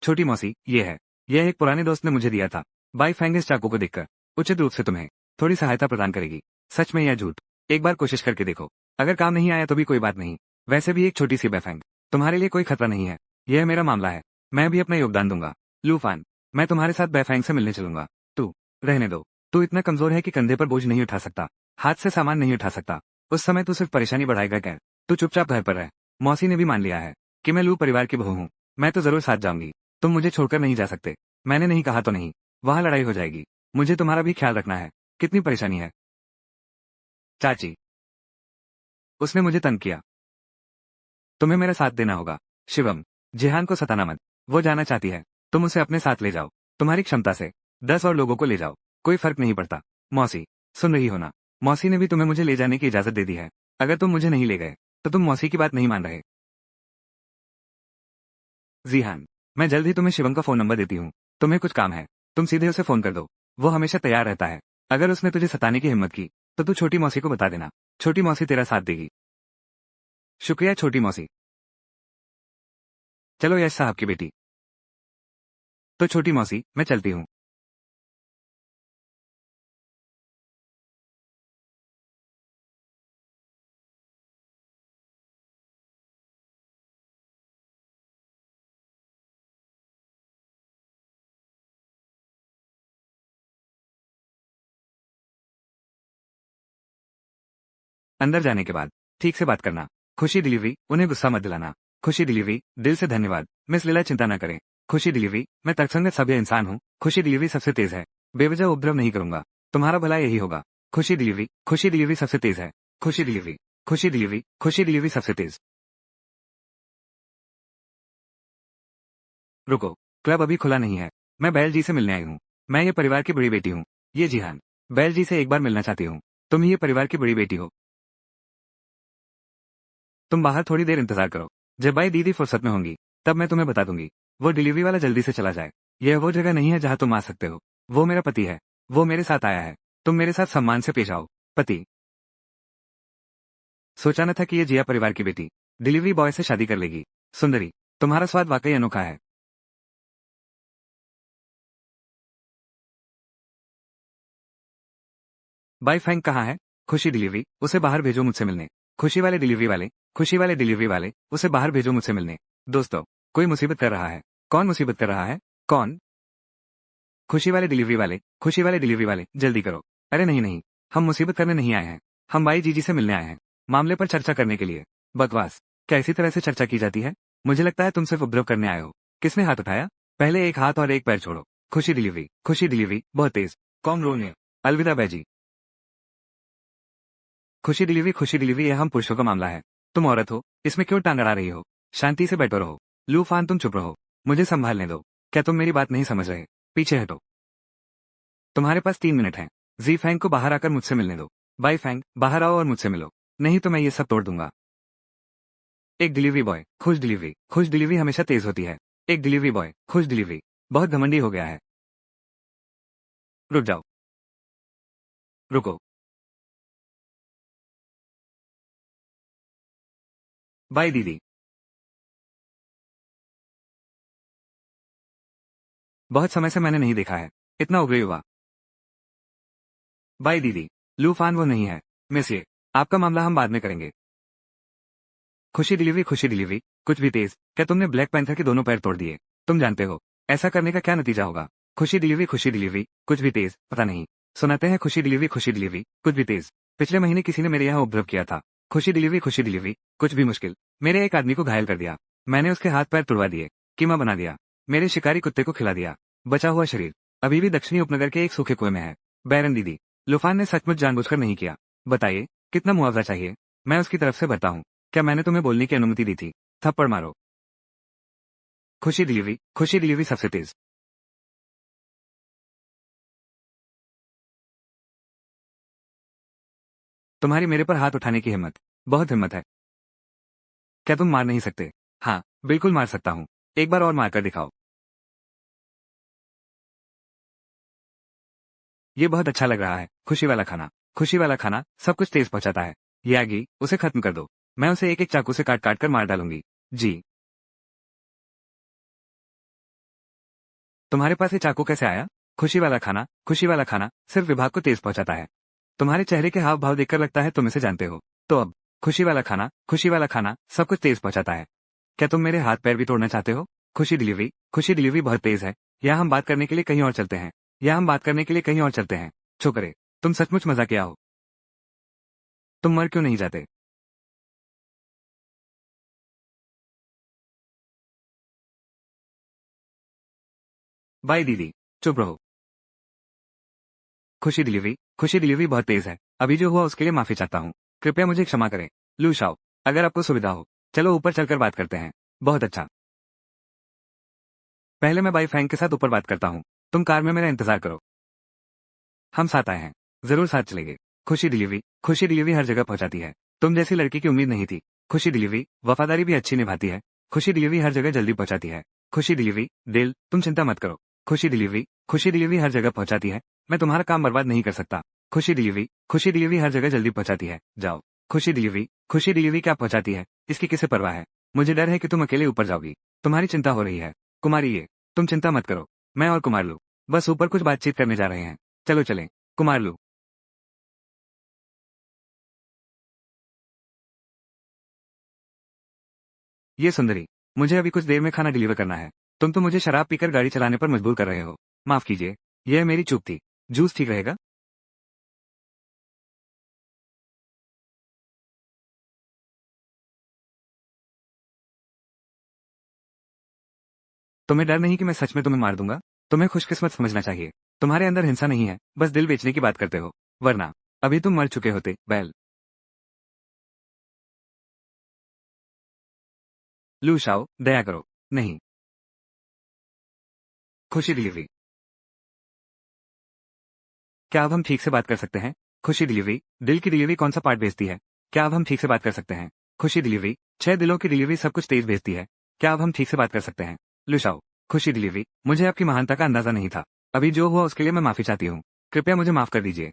छोटी मौसी, ये है। यह एक पुराने दोस्त ने मुझे दिया था। बाई फैंग इस चाकू को देखकर उचित रूप से तुम्हें थोड़ी सहायता प्रदान करेगी। सच में या झूठ, एक बार कोशिश करके देखो। अगर काम नहीं आया तो भी कोई बात नहीं। वैसे भी एक छोटी सी बैफैंग तुम्हारे लिए कोई खतरा नहीं है। यह मेरा मामला है, मैं भी अपना योगदान दूंगा। लूफान, मैं तुम्हारे साथ बैफैंग से मिलने चलूंगा। तू रहने दो। तू इतना कमजोर है कि कंधे पर बोझ नहीं उठा सकता, हाथ से सामान नहीं उठा सकता। उस समय तू सिर्फ परेशानी बढ़ाएगा। क्या तू चुपचाप घर पर रह। मौसी ने भी मान लिया है कि मैं लू परिवार की बहू हूँ। मैं तो जरूर साथ जाऊंगी। तुम मुझे छोड़कर नहीं जा सकते। मैंने नहीं कहा तो नहीं, वहां लड़ाई हो जाएगी। मुझे तुम्हारा भी ख्याल रखना है। कितनी परेशानी है। चाची, उसने मुझे तंग किया। तुम्हें मेरा साथ देना होगा। शिवम, जिहान को सताना मत। वो जाना चाहती है, तुम उसे अपने साथ ले जाओ। तुम्हारी क्षमता से 10 और लोगों को ले जाओ, कोई फर्क नहीं पड़ता। मौसी, सुन रही हो ना? मौसी ने भी तुम्हें मुझे ले जाने की इजाजत दे दी है। अगर तुम मुझे नहीं ले गए तो तुम मौसी की बात नहीं मान रहे। जिहान, मैं जल्द ही तुम्हें शिवम का फोन नंबर देती हूँ। तुम्हें कुछ काम है, तुम सीधे उसे फोन कर दो। वो हमेशा तैयार रहता है। अगर उसने तुझे सताने की हिम्मत की तो तू छोटी मौसी को बता देना। छोटी मौसी तेरा साथ देगी। शुक्रिया छोटी मौसी। चलो यश साहब की बेटी। तो छोटी मौसी, मैं चलती हूँ। अंदर जाने के बाद ठीक से बात करना। खुशी डिलीवरी, उन्हें गुस्सा मत दिलाना। खुशी डिलीवरी, दिल से धन्यवाद। मिस लीला चिंता न करें। खुशी डिलीवरी, मैं तर्कसंगत सभ्य इंसान हूँ। खुशी डिलीवरी सबसे तेज है, बेवजह उपद्रव नहीं करूंगा। तुम्हारा भला यही होगा। खुशी डिलीवरी सबसे तेज है। खुशी डिलीवरी, खुशी डिलीवरी, खुशी डिलीवरी सबसे तेज। रुको, क्लब अभी खुला नहीं है। मैं बैल जी से मिलने आई हूँ। मैं ये परिवार की बड़ी बेटी हूँ। ये जिहान, बैल जी से एक बार मिलना चाहती हूँ। तुम ही ये परिवार की बड़ी बेटी हो। तुम बाहर थोड़ी देर इंतजार करो, जब बाई दीदी फुर्सत में होंगी तब मैं तुम्हें बता दूंगी। वो डिलीवरी वाला जल्दी से चला जाए। यह वो जगह नहीं है जहां तुम आ सकते हो। वो मेरा पति है। वो मेरे साथ आया है। तुम मेरे साथ सम्मान से पेश आओ। पति। सोचा न था कि ये जिया परिवार की बेटी डिलीवरी बॉय से शादी कर लेगी। सुंदरी, तुम्हारा स्वाद वाकई अनोखा है। बाई फैंग कहाँ है? खुशी डिलीवरी, उसे बाहर भेजो मुझसे मिलने। खुशी वाले डिलीवरी वाले, खुशी वाले डिलीवरी वाले, उसे बाहर भेजो मुझसे मिलने। दोस्तों, कोई मुसीबत कर रहा है। कौन मुसीबत कर रहा है? कौन? खुशी वाले डिलीवरी वाले, खुशी वाले डिलीवरी वाले, जल्दी करो। अरे नहीं नहीं, हम मुसीबत करने नहीं आए हैं। हम बाई जीजी से मिलने आए हैं। मामले पर चर्चा करने के लिए। बकवास। क्या इसी तरह से चर्चा की जाती है? मुझे लगता है तुम सिर्फ उपद्रव करने आए हो। किसने हाथ उठाया? पहले एक हाथ और एक पैर छोड़ो। खुशी डिलीवरी, बहुत तेज। कौन रोने? अलविदा बैजी। खुशी डिलीवरी, यह हम पुरुषों का मामला है। तुम औरत हो, इसमें क्यों टांग अड़ा रही हो? शांति से बैठो रहो। लूफान, तुम चुप रहो। मुझे संभालने दो। क्या तुम मेरी बात नहीं समझ रहे? पीछे हटो। तुम्हारे पास 3 मिनट हैं। जी फैंग को बाहर आकर मुझसे मिलने दो। बाई फैंग, बाहर आओ और मुझसे मिलो। नहीं तो मैं ये सब तोड़ दूंगा। एक डिलीवरी बॉय, खुश डिलीवरी हमेशा तेज होती है। एक डिलीवरी बॉय, खुश डिलीवरी, बहुत घमंडी हो गया है। रुक जाओ। रुको। बाय दीदी। बहुत समय से मैंने नहीं देखा है। इतना उग्र युवा। बाय दीदी। लूफान वो नहीं है। मिस ये, आपका मामला हम बाद में करेंगे। खुशी डिलीवरी, कुछ भी तेज। क्या तुमने ब्लैक पैंथर के दोनों पैर तोड़ दिए? तुम जानते हो ऐसा करने का क्या नतीजा होगा? खुशी डिलीवरी, कुछ भी तेज, पता नहीं। सुनाते हैं खुशी डिलीवरी, कुछ भी तेज। पिछले महीने किसी ने मेरे यहाँ उपद्रव किया था। खुशी डिलीवरी, कुछ भी मुश्किल। मेरे एक आदमी को घायल कर दिया। मैंने उसके हाथ पैर तुड़वा दिए, कीमा बना दिया। मेरे शिकारी कुत्ते को खिला दिया। बचा हुआ शरीर अभी भी दक्षिणी उपनगर के एक सूखे कुएं में है। बैरन दीदी, लुफान ने सचमुच जानबूझकर नहीं किया। बताइए, कितना मुआवजा चाहिए? मैं उसकी तरफ से भरता हूँ। क्या मैंने तुम्हें बोलने की अनुमति दी थी? थप्पड़ मारो। खुशी डिलीवरी सबसे तेज। तुम्हारी मेरे पर हाथ उठाने की हिम्मत, बहुत हिम्मत है। क्या तुम मार नहीं सकते? हाँ, बिल्कुल मार सकता हूँ। एक बार और मार कर दिखाओ। ये बहुत अच्छा लग रहा है। खुशी वाला खाना सब कुछ तेज पहुंचाता है। यागी, उसे खत्म कर दो। मैं उसे एक एक चाकू से काट काट कर मार डालूंगी। जी। तुम्हारे पास ये चाकू कैसे आया? खुशी वाला खाना सिर्फ विभाग को तेज पहुंचाता है। तुम्हारे चेहरे के हाव भाव देखकर लगता है तुम इसे जानते हो। तो अब, खुशी वाला खाना सब कुछ तेज पहुंचाता है। क्या तुम मेरे हाथ पैर भी तोड़ना चाहते हो? खुशी डिलीवरी बहुत तेज है। या हम बात करने के लिए कहीं और चलते हैं। छोकरे, तुम सचमुच मजाकिया हो। तुम मर क्यों नहीं जाते? बाय दीदी। चुप रहो। खुशी डिलीवरी बहुत तेज है। अभी जो हुआ उसके लिए माफी चाहता हूँ। कृपया मुझे क्षमा करें। लूशाओ, अगर आपको सुविधा हो, चलो ऊपर चलकर बात करते हैं। बहुत अच्छा। पहले मैं बाई फैंग के साथ ऊपर बात करता हूँ। तुम कार में मेरा इंतजार करो। हम साथ आए हैं। जरूर साथ चलेंगे। खुशी डिलीवरी हर जगह पहुंचाती है। तुम जैसी लड़की की उम्मीद नहीं थी। खुशी डिलीवरी वफादारी भी अच्छी निभाती है। खुशी डिलीवरी हर जगह जल्दी पहुंचाती है। खुशी डिलीवरी दिल, तुम चिंता मत करो। खुशी डिलीवरी हर जगह पहुंचाती है। मैं तुम्हारा काम बर्बाद नहीं कर सकता। खुशी डिलीवरी हर जगह जल्दी पहुंचाती है। जाओ। खुशी डिलीवरी क्या पहुंचाती है, इसकी किसे परवाह है? मुझे डर है कि तुम अकेले ऊपर जाओगी। तुम्हारी चिंता हो रही है। कुमारी ये, तुम चिंता मत करो। मैं और कुमार लू बस ऊपर कुछ बातचीत करने जा रहे हैं। चलो चलें। कुमार लू। ये सुंदरी, मुझे अभी कुछ देर में खाना डिलीवर करना है। तुम तो मुझे शराब पीकर गाड़ी चलाने पर मजबूर कर रहे हो। माफ कीजिए, यह मेरी चूक थी। जूस ठीक रहेगा? तुम्हें डर नहीं कि मैं सच में तुम्हें मार दूंगा? तुम्हें खुशकिस्मत समझना चाहिए। तुम्हारे अंदर हिंसा नहीं है, बस दिल बेचने की बात करते हो। वरना अभी तुम मर चुके होते, बैल। लू शाओ, दया करो। नहीं। खुशी डिलीवरी। क्या अब हम ठीक से बात कर सकते हैं? खुशी डिलीवरी, दिल की डिलीवरी कौन सा पार्ट भेजती है? क्या अब हम ठीक से बात कर सकते हैं? खुशी डिलीवरी, 6 दिलों की डिलीवरी सब कुछ तेज भेजती है। क्या अब हम ठीक से बात कर सकते हैं? लुशाओ, खुशी डिलीवरी, मुझे आपकी महानता का अंदाजा नहीं था। अभी जो हुआ उसके लिए मैं माफी चाहती हूँ। कृपया मुझे माफ कर दीजिए।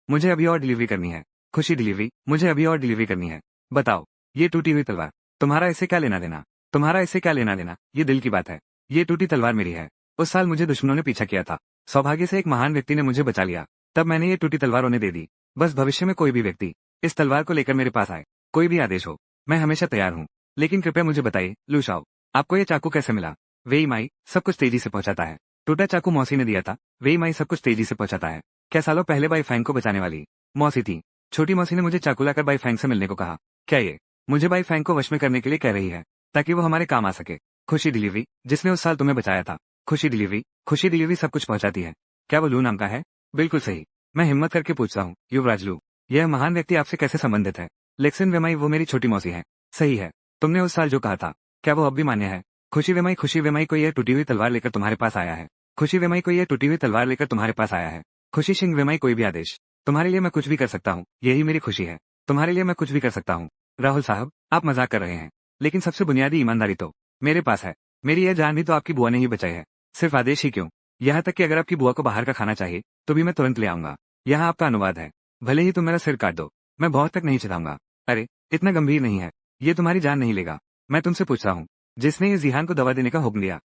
मुझे अभी और डिलीवरी करनी है। खुशी डिलीवरी, मुझे अभी और डिलीवरी करनी है। बताओ, ये टूटी हुई तलवार, तुम्हारा इससे क्या लेना देना? तुम्हारा इससे क्या लेना देना? ये दिल की बात है। ये टूटी तलवार मेरी है। उस साल मुझे दुश्मनों ने पीछा किया था। सौभाग्य से एक महान व्यक्ति ने मुझे बचा लिया। तब मैंने ये टूटी तलवार उन्हें दे दी। बस भविष्य में कोई भी व्यक्ति इस तलवार को लेकर मेरे पास आए, कोई भी आदेश हो, मैं हमेशा तैयार हूँ। लेकिन कृपया मुझे बताइए, लुशाओ, आपको ये चाकू कैसे मिला? वेई माई सब कुछ तेजी से पहुंचाता है। टूटा चाकू मौसी ने दिया था। वेई माई सब कुछ तेजी से पहुंचाता है। क्या सालों पहले बाई फैंग को बचाने वाली मौसी थी? छोटी मौसी ने मुझे चाकू लाकर बाई फैंग से मिलने को कहा। क्या ये मुझे बाई फैंग को वश में करने के लिए कह रही है, ताकि वो हमारे काम आ सके? खुशी डिलीवरी, जिसने उस साल तुम्हें बचाया था। खुशी डिलीवरी सब कुछ पहुंचाती है। क्या वो लू नाम का है? बिल्कुल सही। मैं हिम्मत करके पूछता हूँ, युवराज लू, यह महान व्यक्ति आपसे कैसे संबंधित है? लेक्सिन वेमाई, वो मेरी छोटी मौसी है। सही है, तुमने उस साल जो कहा था, क्या वो अब भी मान्य है? खुशी वेमाई को यह टूटी हुई तलवार लेकर तुम्हारे पास आया है। खुशी वेमाई को यह टूटी हुई तलवार लेकर तुम्हारे पास आया है। खुशी सिंह वेमाई, कोई भी आदेश, तुम्हारे लिए मैं कुछ भी कर सकता हूँ, यही मेरी खुशी है। तुम्हारे लिए मैं कुछ भी कर सकता हूँ। राहुल साहब, आप मजाक कर रहे हैं, लेकिन सबसे बुनियादी ईमानदारी तो मेरे पास है। मेरी यह जान भी तो आपकी बुआ ने ही बचाई है। सिर्फ आदेश ही क्यों, यहाँ तक कि अगर आपकी बुआ को बाहर का खाना चाहिए तो भी मैं तुरंत ले आऊंगा। यहाँ आपका अनुवाद है। भले ही तुम मेरा सिर काट दो, मैं बहुत तक नहीं चिढ़ाऊंगा। अरे, इतना गंभीर नहीं है, ये तुम्हारी जान नहीं लेगा। मैं तुमसे पूछ रहा हूँ, जिसने ये जिहान को दवा देने का हुक्म दिया,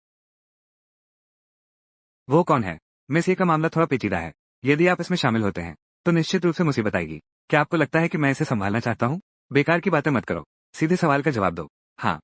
वो कौन है? मिस, ये का मामला थोड़ा पेचीदा है। यदि आप इसमें शामिल होते हैं तो निश्चित रूप से मुसीबत आएगी। क्या आपको लगता है कि मैं इसे संभालना चाहता हूँ? बेकार की बातें मत करो, सीधे सवाल का जवाब दो। हाँ,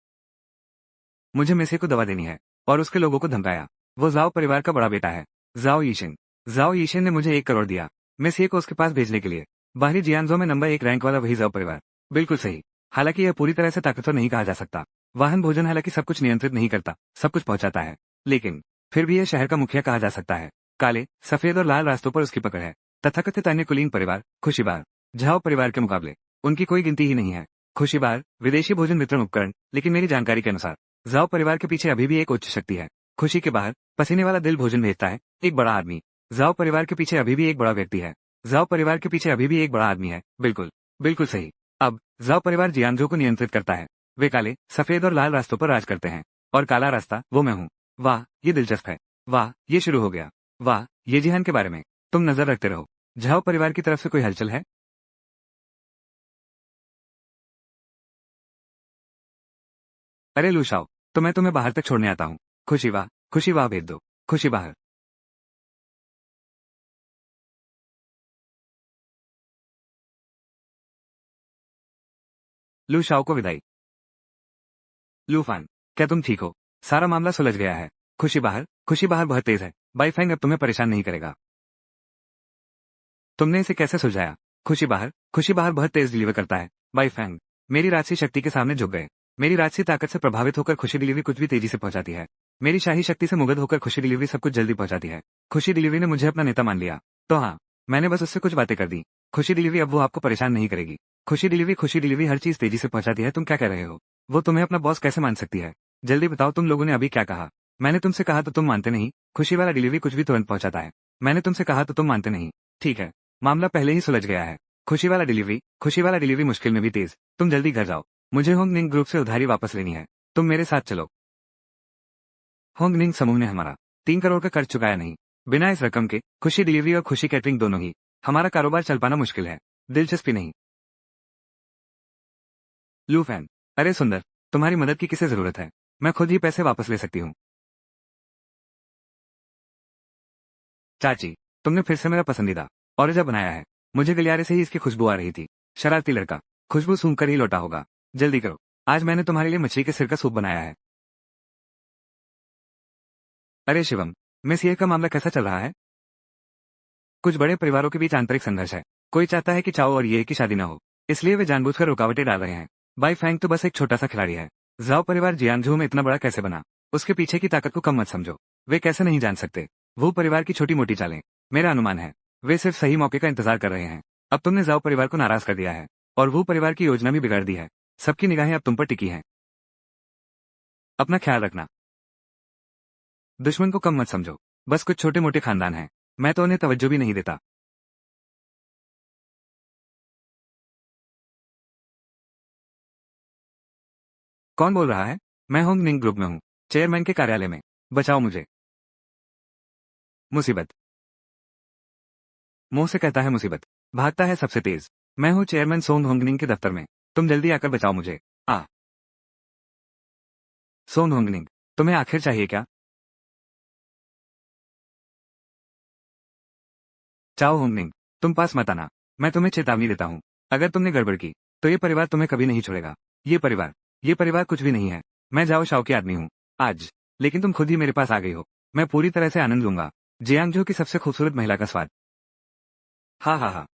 मुझे मेसे को दवा देनी है। और उसके लोगों को धमकाया। वो जाओ परिवार का बड़ा बेटा है, जाओ यीशिन। जाओ यीशिन ने मुझे 1 करोड़ दिया मेसिए को उसके पास भेजने के लिए। बाहरी जियांजो में नंबर 1 रैंक वाला वही जाओ परिवार। बिल्कुल सही। हालांकि यह पूरी तरह से ताकतवर नहीं कहा जा सकता। वाहन भोजन हालांकि सब कुछ नियंत्रित नहीं करता, सब कुछ पहुंचाता है, लेकिन फिर भी यह शहर का मुखिया कहा जा सकता है। काले, सफेद और लाल रास्तों पर उसकी पकड़ है। तथाकथित अन्य कुलीन परिवार, खुशीबार, झाओ परिवार के मुकाबले उनकी कोई गिनती ही नहीं है। खुशीबार, विदेशी भोजन वितरण उपकरण, लेकिन मेरी जानकारी के अनुसार जाओ परिवार के पीछे अभी भी एक उच्च शक्ति है। खुशी के बाहर पसीने वाला दिल भोजन भेजता है, एक बड़ा आदमी। जाओ परिवार के पीछे अभी भी एक बड़ा व्यक्ति है। जाओ परिवार के पीछे अभी भी एक बड़ा आदमी है। बिल्कुल, बिल्कुल सही। अब जाओ परिवार जियांजो को नियंत्रित करता है। वे काले, सफेद और लाल रास्तों पर राज करते हैं, और काला रास्ता वो मैं हूँ। वाह, ये दिलचस्प है। वाह, ये शुरू हो गया। वाह, ये जिहान के बारे में तुम नजर रखते रहो। झाओ परिवार की तरफ से कोई हलचल है? अरे लूशाओ, तो मैं तुम्हें बाहर तक छोड़ने आता हूँ। खुशी वाह भेज दो। खुशी बाहर। लूशाओ को विदाई। लूफान, क्या तुम ठीक हो? सारा मामला सुलझ गया है। खुशी बाहर बहुत तेज है। बाईफैंग अब तुम्हें परेशान नहीं करेगा। तुमने इसे कैसे सुलझाया? खुशी बाहर बहुत तेज डिलीवर करता है। बाईफैंग, मेरी राजसी शक्ति के सामने झुक गए। मेरी राजसी ताकत से प्रभावित होकर खुशी डिलीवरी कुछ भी तेजी से पहुंचाती है। मेरी शाही शक्ति से मुग्ध होकर खुशी डिलीवरी सब कुछ जल्दी पहुंचाती है। खुशी डिलीवरी ने मुझे अपना नेता मान लिया। तो हाँ, मैंने बस उससे कुछ बातें कर दी। खुशी डिलीवरी अब वो आपको परेशान नहीं करेगी। खुशी डिलीवरी हर चीज तेजी से पहुंचाती है। तुम क्या कह रहे हो? वो तुम्हें अपना बॉस कैसे मान सकती है? जल्दी बताओ, तुम लोगों ने अभी क्या कहा? मैंने तुमसे कहा तो तुम मानते नहीं। खुशी वाला डिलीवरी कुछ भी तुरंत पहुंचाता है। मैंने तुमसे कहा तो तुम मानते नहीं। ठीक है, मामला पहले ही सुलझ गया है। खुशी वाला डिलीवरी मुश्किल में भी तेज। तुम जल्दी घर जाओ, मुझे होंग निंग ग्रुप से उधारी वापस लेनी है। तुम मेरे साथ चलो। होंग निंग समूह ने हमारा 3 करोड़ का कर्ज चुकाया नहीं। बिना इस रकम के खुशी डिलीवरी और खुशी कैटरिंग दोनों ही हमारा कारोबार चल पाना मुश्किल है। दिलचस्पी नहीं। लू फैन, अरे सुंदर, तुम्हारी मदद की किसे जरूरत है? मैं खुद ही पैसे वापस ले सकती हूँ। चाची, तुमने फिर से मेरा पसंदीदा औरजा बनाया है। मुझे गलियारे से ही इसकी खुशबू आ रही थी। शरारती लड़का, खुशबू सूंघ कर ही लौटा होगा। जल्दी करो, आज मैंने तुम्हारे लिए मछली के सिर का सूप बनाया है। अरे शिवम, मिस ये का मामला कैसा चल रहा है? कुछ बड़े परिवारों के बीच आंतरिक संघर्ष है। कोई चाहता है कि चाओ और ये की शादी न हो, इसलिए वे जानबूझकर रुकावटें डाल रहे हैं। बाई फैंग तो बस एक छोटा सा खिलाड़ी है। जाओ परिवार जियांगझू में इतना बड़ा कैसे बना? उसके पीछे की ताकत को कम मत समझो। वे कैसे नहीं जान सकते? वो परिवार की छोटी मोटी चालें, मेरा अनुमान है, वे सिर्फ सही मौके का इंतजार कर रहे हैं। अब तुमने जाओ परिवार को नाराज कर दिया है, और वो परिवार की योजना भी बिगाड़ दी है। सबकी निगाहें अब तुम पर टिकी हैं। अपना ख्याल रखना। दुश्मन को कम मत समझो, बस कुछ छोटे मोटे खानदान हैं, मैं तो उन्हें तवज्जो भी नहीं देता। कौन बोल रहा है? मैं होंगनिंग ग्रुप में हूँ, चेयरमैन के कार्यालय में। बचाओ मुझे। मुसीबत। मुंह से कहता है मुसीबत, भागता है सबसे तेज। मैं हूँ चेयरमैन सोन होंगनिंग के दफ्तर में। तुम जल्दी आकर बचाओ मुझे। आ सोन होंगनिंग, तुम्हें आखिर चाहिए क्या? चाओ होंगनिंग, तुम पास मत आना। मैं तुम्हें चेतावनी देता हूँ, अगर तुमने गड़बड़ की तो ये परिवार तुम्हें कभी नहीं छोड़ेगा। ये परिवार कुछ भी नहीं है। मैं जाओ शाओ की आदमी हूँ आज, लेकिन तुम खुद ही मेरे पास आ गई हो। मैं पूरी तरह से आनंद लूंगा जियांगजो की सबसे खूबसूरत महिला का स्वाद। हाँ हाँ हाँ।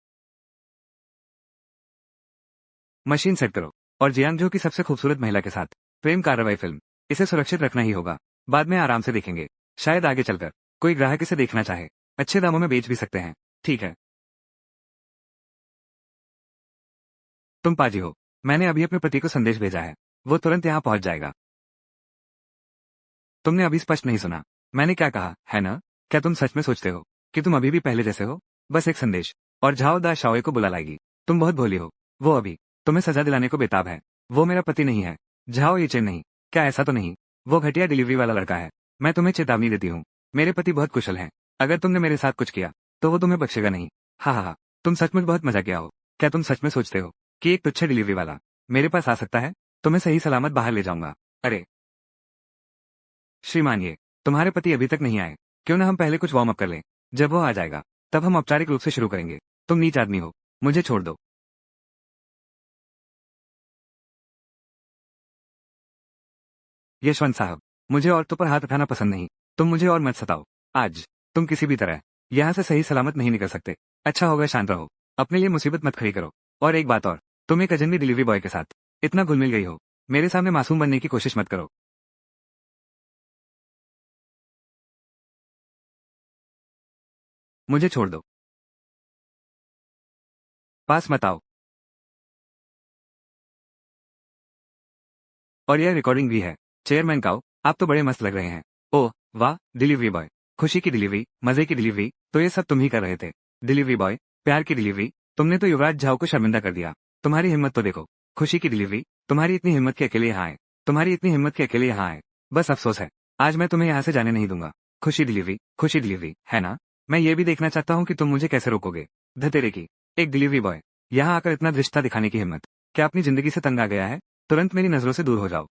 मशीन सेट करो और जियांगजो की सबसे खूबसूरत महिला के साथ प्रेम कार्रवाई फिल्म। इसे सुरक्षित रखना ही होगा, बाद में आराम से देखेंगे। शायद आगे चलकर कोई ग्राहक इसे देखना चाहे, अच्छे दामों में बेच भी सकते हैं। ठीक है, तुम पाजी हो। मैंने अभी अपने पति को संदेश भेजा है, वो तुरंत यहाँ पहुंच जाएगा। तुमने अभी स्पष्ट नहीं सुना मैंने क्या कहा, है ना? क्या तुम सच में सोचते हो कि तुम अभी भी पहले जैसे हो? बस एक संदेश और झाओ दा शाओए को बुला लाएगी। तुम बहुत भोली हो। वो अभी तुम्हें सजा दिलाने को बेताब है। वो मेरा पति नहीं है। झाओ ये चेन नहीं। क्या ऐसा तो नहीं? वो घटिया डिलीवरी वाला लड़का है। मैं तुम्हें चेतावनी देती हूँ, मेरे पति बहुत कुशल हैं। अगर तुमने मेरे साथ कुछ किया तो वो तुम्हें बख्शेगा नहीं। हाँ हाँ हाँ, तुम सचमुच बहुत मजा किया हो। क्या तुम सच में सोचते हो कि एक तुच्छ डिलीवरी वाला मेरे पास आ सकता है? तुम्हें सही सलामत बाहर ले जाऊंगा। अरे श्रीमान, ये तुम्हारे पति अभी तक नहीं आए। क्यों ना हम पहले कुछ वार्म अप कर लें। जब वो आ जाएगा तब हम औपचारिक रूप से शुरू करेंगे। तुम नीच आदमी हो, मुझे छोड़ दो। यशवंत साहब, मुझे औरतों पर हाथ उठाना पसंद नहीं। तुम मुझे और मत सताओ। आज तुम किसी भी तरह यहाँ से सही सलामत नहीं निकल सकते। अच्छा होगा शांत रहो, अपने लिए मुसीबत मत खड़ी करो। और एक बात और, तुम एक अजनबी डिलीवरी बॉय के साथ इतना घुल मिल गई हो। मेरे सामने मासूम बनने की कोशिश मत करो। मुझे छोड़ दो, पास मत आओ। और यह रिकॉर्डिंग भी है। चेयरमैन काओ, आप तो बड़े मस्त लग रहे हैं। ओह वाह, डिलीवरी बॉय, खुशी की डिलीवरी, मजे की डिलीवरी, तो ये सब तुम ही कर रहे थे। डिलीवरी बॉय, प्यार की डिलीवरी, तुमने तो युवराज झाओ को शर्मिंदा कर दिया। तुम्हारी हिम्मत तो देखो। खुशी की डिलीवरी, तुम्हारी इतनी हिम्मत के अकेले यहाँ आए। तुम्हारी इतनी हिम्मत के अकेले यहाँ आए। बस अफसोस है, आज मैं तुम्हें यहाँ से जाने नहीं दूंगा। खुशी डिलीवरी, है ना? मैं ये भी देखना चाहता हूँ कि तुम मुझे कैसे रोकोगे। धतेरे की एक डिलीवरी बॉय, यहाँ आकर इतना रिश्ता दिखाने की हिम्मत। क्या अपनी जिंदगी से तंग आ गया है? तुरंत मेरी नजरों से दूर हो जाओ।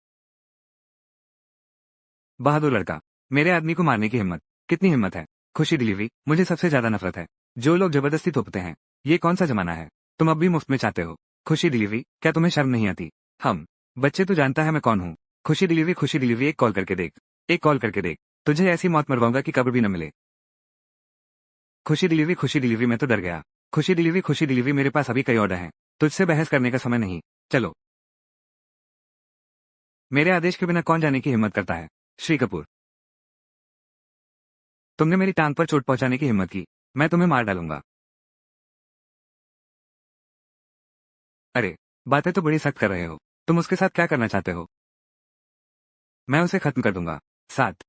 बहादुर लड़का, मेरे आदमी को मारने की हिम्मत, कितनी हिम्मत है। खुशी डिलीवरी, मुझे सबसे ज्यादा नफरत है जो लोग जबरदस्ती थोपते हैं। ये कौन सा जमाना है? तुम अब भी मुफ्त में चाहते हो खुशी डिलीवरी? क्या तुम्हें शर्म नहीं आती? हम बच्चे, तो जानता है मैं कौन हूँ। खुशी डिलीवरी, एक कॉल करके देख। एक कॉल करके देख, तुझे ऐसी मौत मरवाऊंगा कि कब्र भी न मिले। खुशी डिलीवरी, मैं तो डर गया। खुशी डिलीवरी, मेरे पास अभी कई ऑर्डर हैं। तुझसे बहस करने का समय नहीं। चलो, मेरे आदेश के बिना कौन जाने की हिम्मत करता है? श्री कपूर, तुमने मेरी टांग पर चोट पहुंचाने की हिम्मत की, मैं तुम्हें मार डालूंगा। अरे, बातें तो बड़ी सख्त कर रहे हो। तुम उसके साथ क्या करना चाहते हो? मैं उसे खत्म कर दूंगा। साथ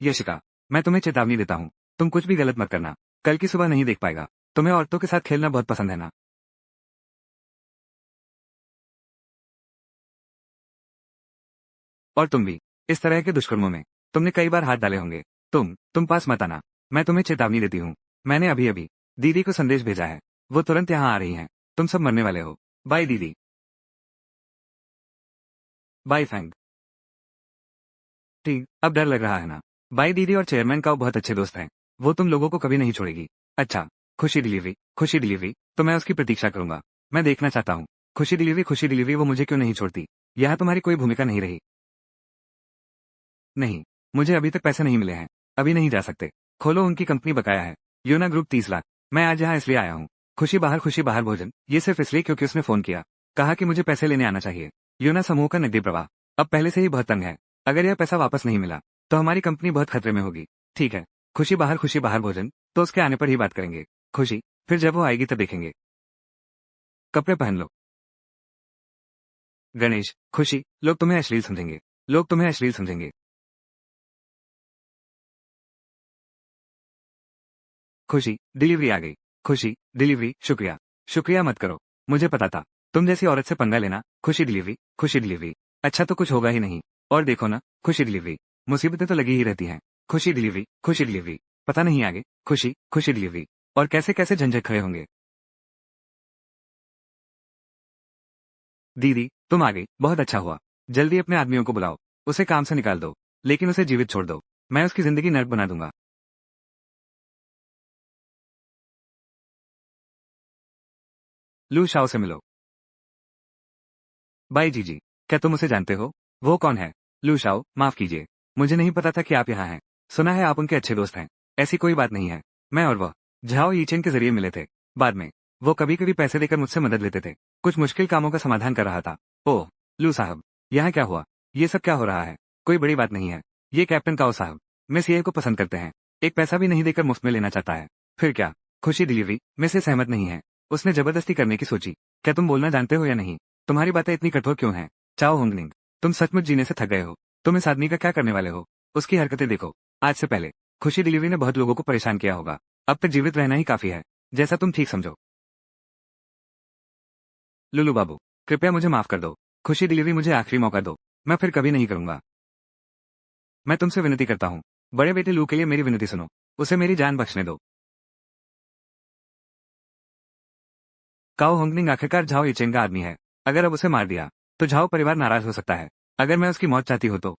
यशिका, मैं तुम्हें चेतावनी देता हूँ, तुम कुछ भी गलत मत करना। कल की सुबह नहीं देख पाएगा। तुम्हें औरतों के साथ खेलना बहुत पसंद है ना? और तुम भी इस तरह के दुष्कर्मों में तुमने कई बार हाथ डाले होंगे। तुम पास मत आना। मैं तुम्हें चेतावनी देती हूँ। मैंने अभी अभी दीदी को संदेश भेजा है, वो तुरंत यहाँ आ रही हैं। तुम सब मरने वाले हो। बाय दीदी। Bye Fang. ठीक, अब डर लग रहा है ना? बाई दीदी और चेयरमैन का वो बहुत अच्छे दोस्त हैं। वो तुम लोगों को कभी नहीं छोड़ेगी। अच्छा, खुशी डिलीवरी, तो मैं उसकी प्रतीक्षा करूंगा। मैं देखना चाहता हूँ। खुशी डिलीवरी, वो मुझे क्यों नहीं छोड़ती? यहाँ तुम्हारी कोई भूमिका नहीं रही। नहीं, मुझे अभी तक पैसे नहीं मिले हैं। अभी नहीं जा सकते। खोलो, उनकी कंपनी बकाया है। योना ग्रुप 30 लाख। मैं आज यहाँ इसलिए आया हूँ। खुशी बाहर भोजन, ये सिर्फ इसलिए क्योंकि उसने फोन किया, कहा कि मुझे पैसे लेने आना चाहिए। योना समूह का नकदी प्रवाह अब पहले से ही बहुत तंग है। अगर यह पैसा वापस नहीं मिला तो हमारी कंपनी बहुत खतरे में होगी। ठीक है, खुशी बाहर भोजन, तो उसके आने पर ही बात करेंगे। खुशी, फिर जब वो आएगी तब देखेंगे। कपड़े पहन लो। गणेश, खुशी, लोग तुम्हें अश्लील समझेंगे। लोग तुम्हें अश्लील समझेंगे। खुशी डिलीवरी आ गई। खुशी डिलीवरी, शुक्रिया। शुक्रिया मत करो, मुझे पता था तुम जैसी औरत से पंगा लेना खुशी डिलीवरी, खुशी डिलीवरी। अच्छा तो कुछ होगा ही नहीं। और देखो ना, खुशी डिलीवरी। मुसीबतें तो लगी ही रहती हैं। खुशी डिलीवरी, खुशी डिलीवरी। पता नहीं आगे, खुशी, खुशी डिलीवरी। और कैसे कैसे झंझट खड़े होंगे। दीदी, तुम आ गई, बहुत अच्छा हुआ। जल्दी अपने आदमियों को बुलाओ। उसे काम से निकाल दो, लेकिन उसे जीवित छोड़ दो। मैं उसकी जिंदगी नर्क बना दूंगा। लू शाओ से मिलो। बाई जीजी, क्या तुम उसे जानते हो? वो कौन है? लू शाओ, माफ कीजिए। मुझे नहीं पता था कि आप यहाँ हैं। सुना है आप उनके अच्छे दोस्त हैं। ऐसी कोई बात नहीं है। मैं और वह झाओ यीचेन के जरिए मिले थे। बाद में वो कभी कभी पैसे देकर मुझसे मदद लेते थे। कुछ मुश्किल कामों का समाधान कर रहा था। ओह, लू साहब, यहाँ क्या हुआ? ये सब क्या हो रहा है? कोई बड़ी बात नहीं है। ये कैप्टन काओ साहब मिस ये को पसंद करते हैं। एक पैसा भी नहीं देकर मुफ्त में लेना चाहता है। फिर क्या? खुशी डिलीवरी में से सहमत नहीं है। उसने जबरदस्ती करने की सोची। क्या तुम बोलना जानते हो या नहीं? तुम्हारी बातें इतनी कठोर क्यों हैं? चाओ होंगनिंग, तुम सचमुच जीने से थक गए हो। तुम इस आदमी का क्या करने वाले हो? उसकी हरकतें देखो। आज से पहले खुशी डिलीवरी ने बहुत लोगों को परेशान किया होगा। अब तक जीवित रहना ही काफी है। जैसा तुम ठीक समझो। लुलू बाबू, कृपया मुझे माफ कर दो। खुशी डिलीवरी मुझे आखिरी मौका दो। मैं फिर कभी नहीं करूंगा। मैं तुमसे विनती करता हूँ। बड़े बेटे लू के लिए मेरी विनती सुनो। उसे मेरी जान बख्शने दो। काओ होंगनिंग आखिरकार झाओ इचेन का आदमी है। अगर अब उसे मार दिया तो झाओ परिवार नाराज हो सकता है। अगर मैं उसकी मौत चाहती हूँ तो।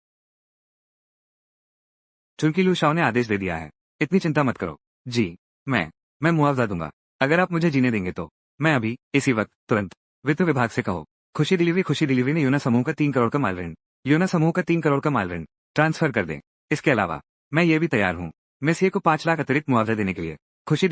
चुनकी लू शाओ ने आदेश दे दिया है। इतनी चिंता मत करो। जी, मैं मुआवजा दूंगा। अगर आप मुझे जीने देंगे तो। मैं अभी, इसी वक्त, तुरंत वित्त विभाग से कहो। खुशी डिलीवरी ने यूना समूह का 3 करोड़ का माल ऋण, यूना समूह का 3 करोड़ का माल ऋण ट्रांसफर कर दें। इसके अलावा मैं ये भी तैयार हूँ मेसिए को 5 लाख अतिरिक्त मुआवजा देने के लिए। खुशी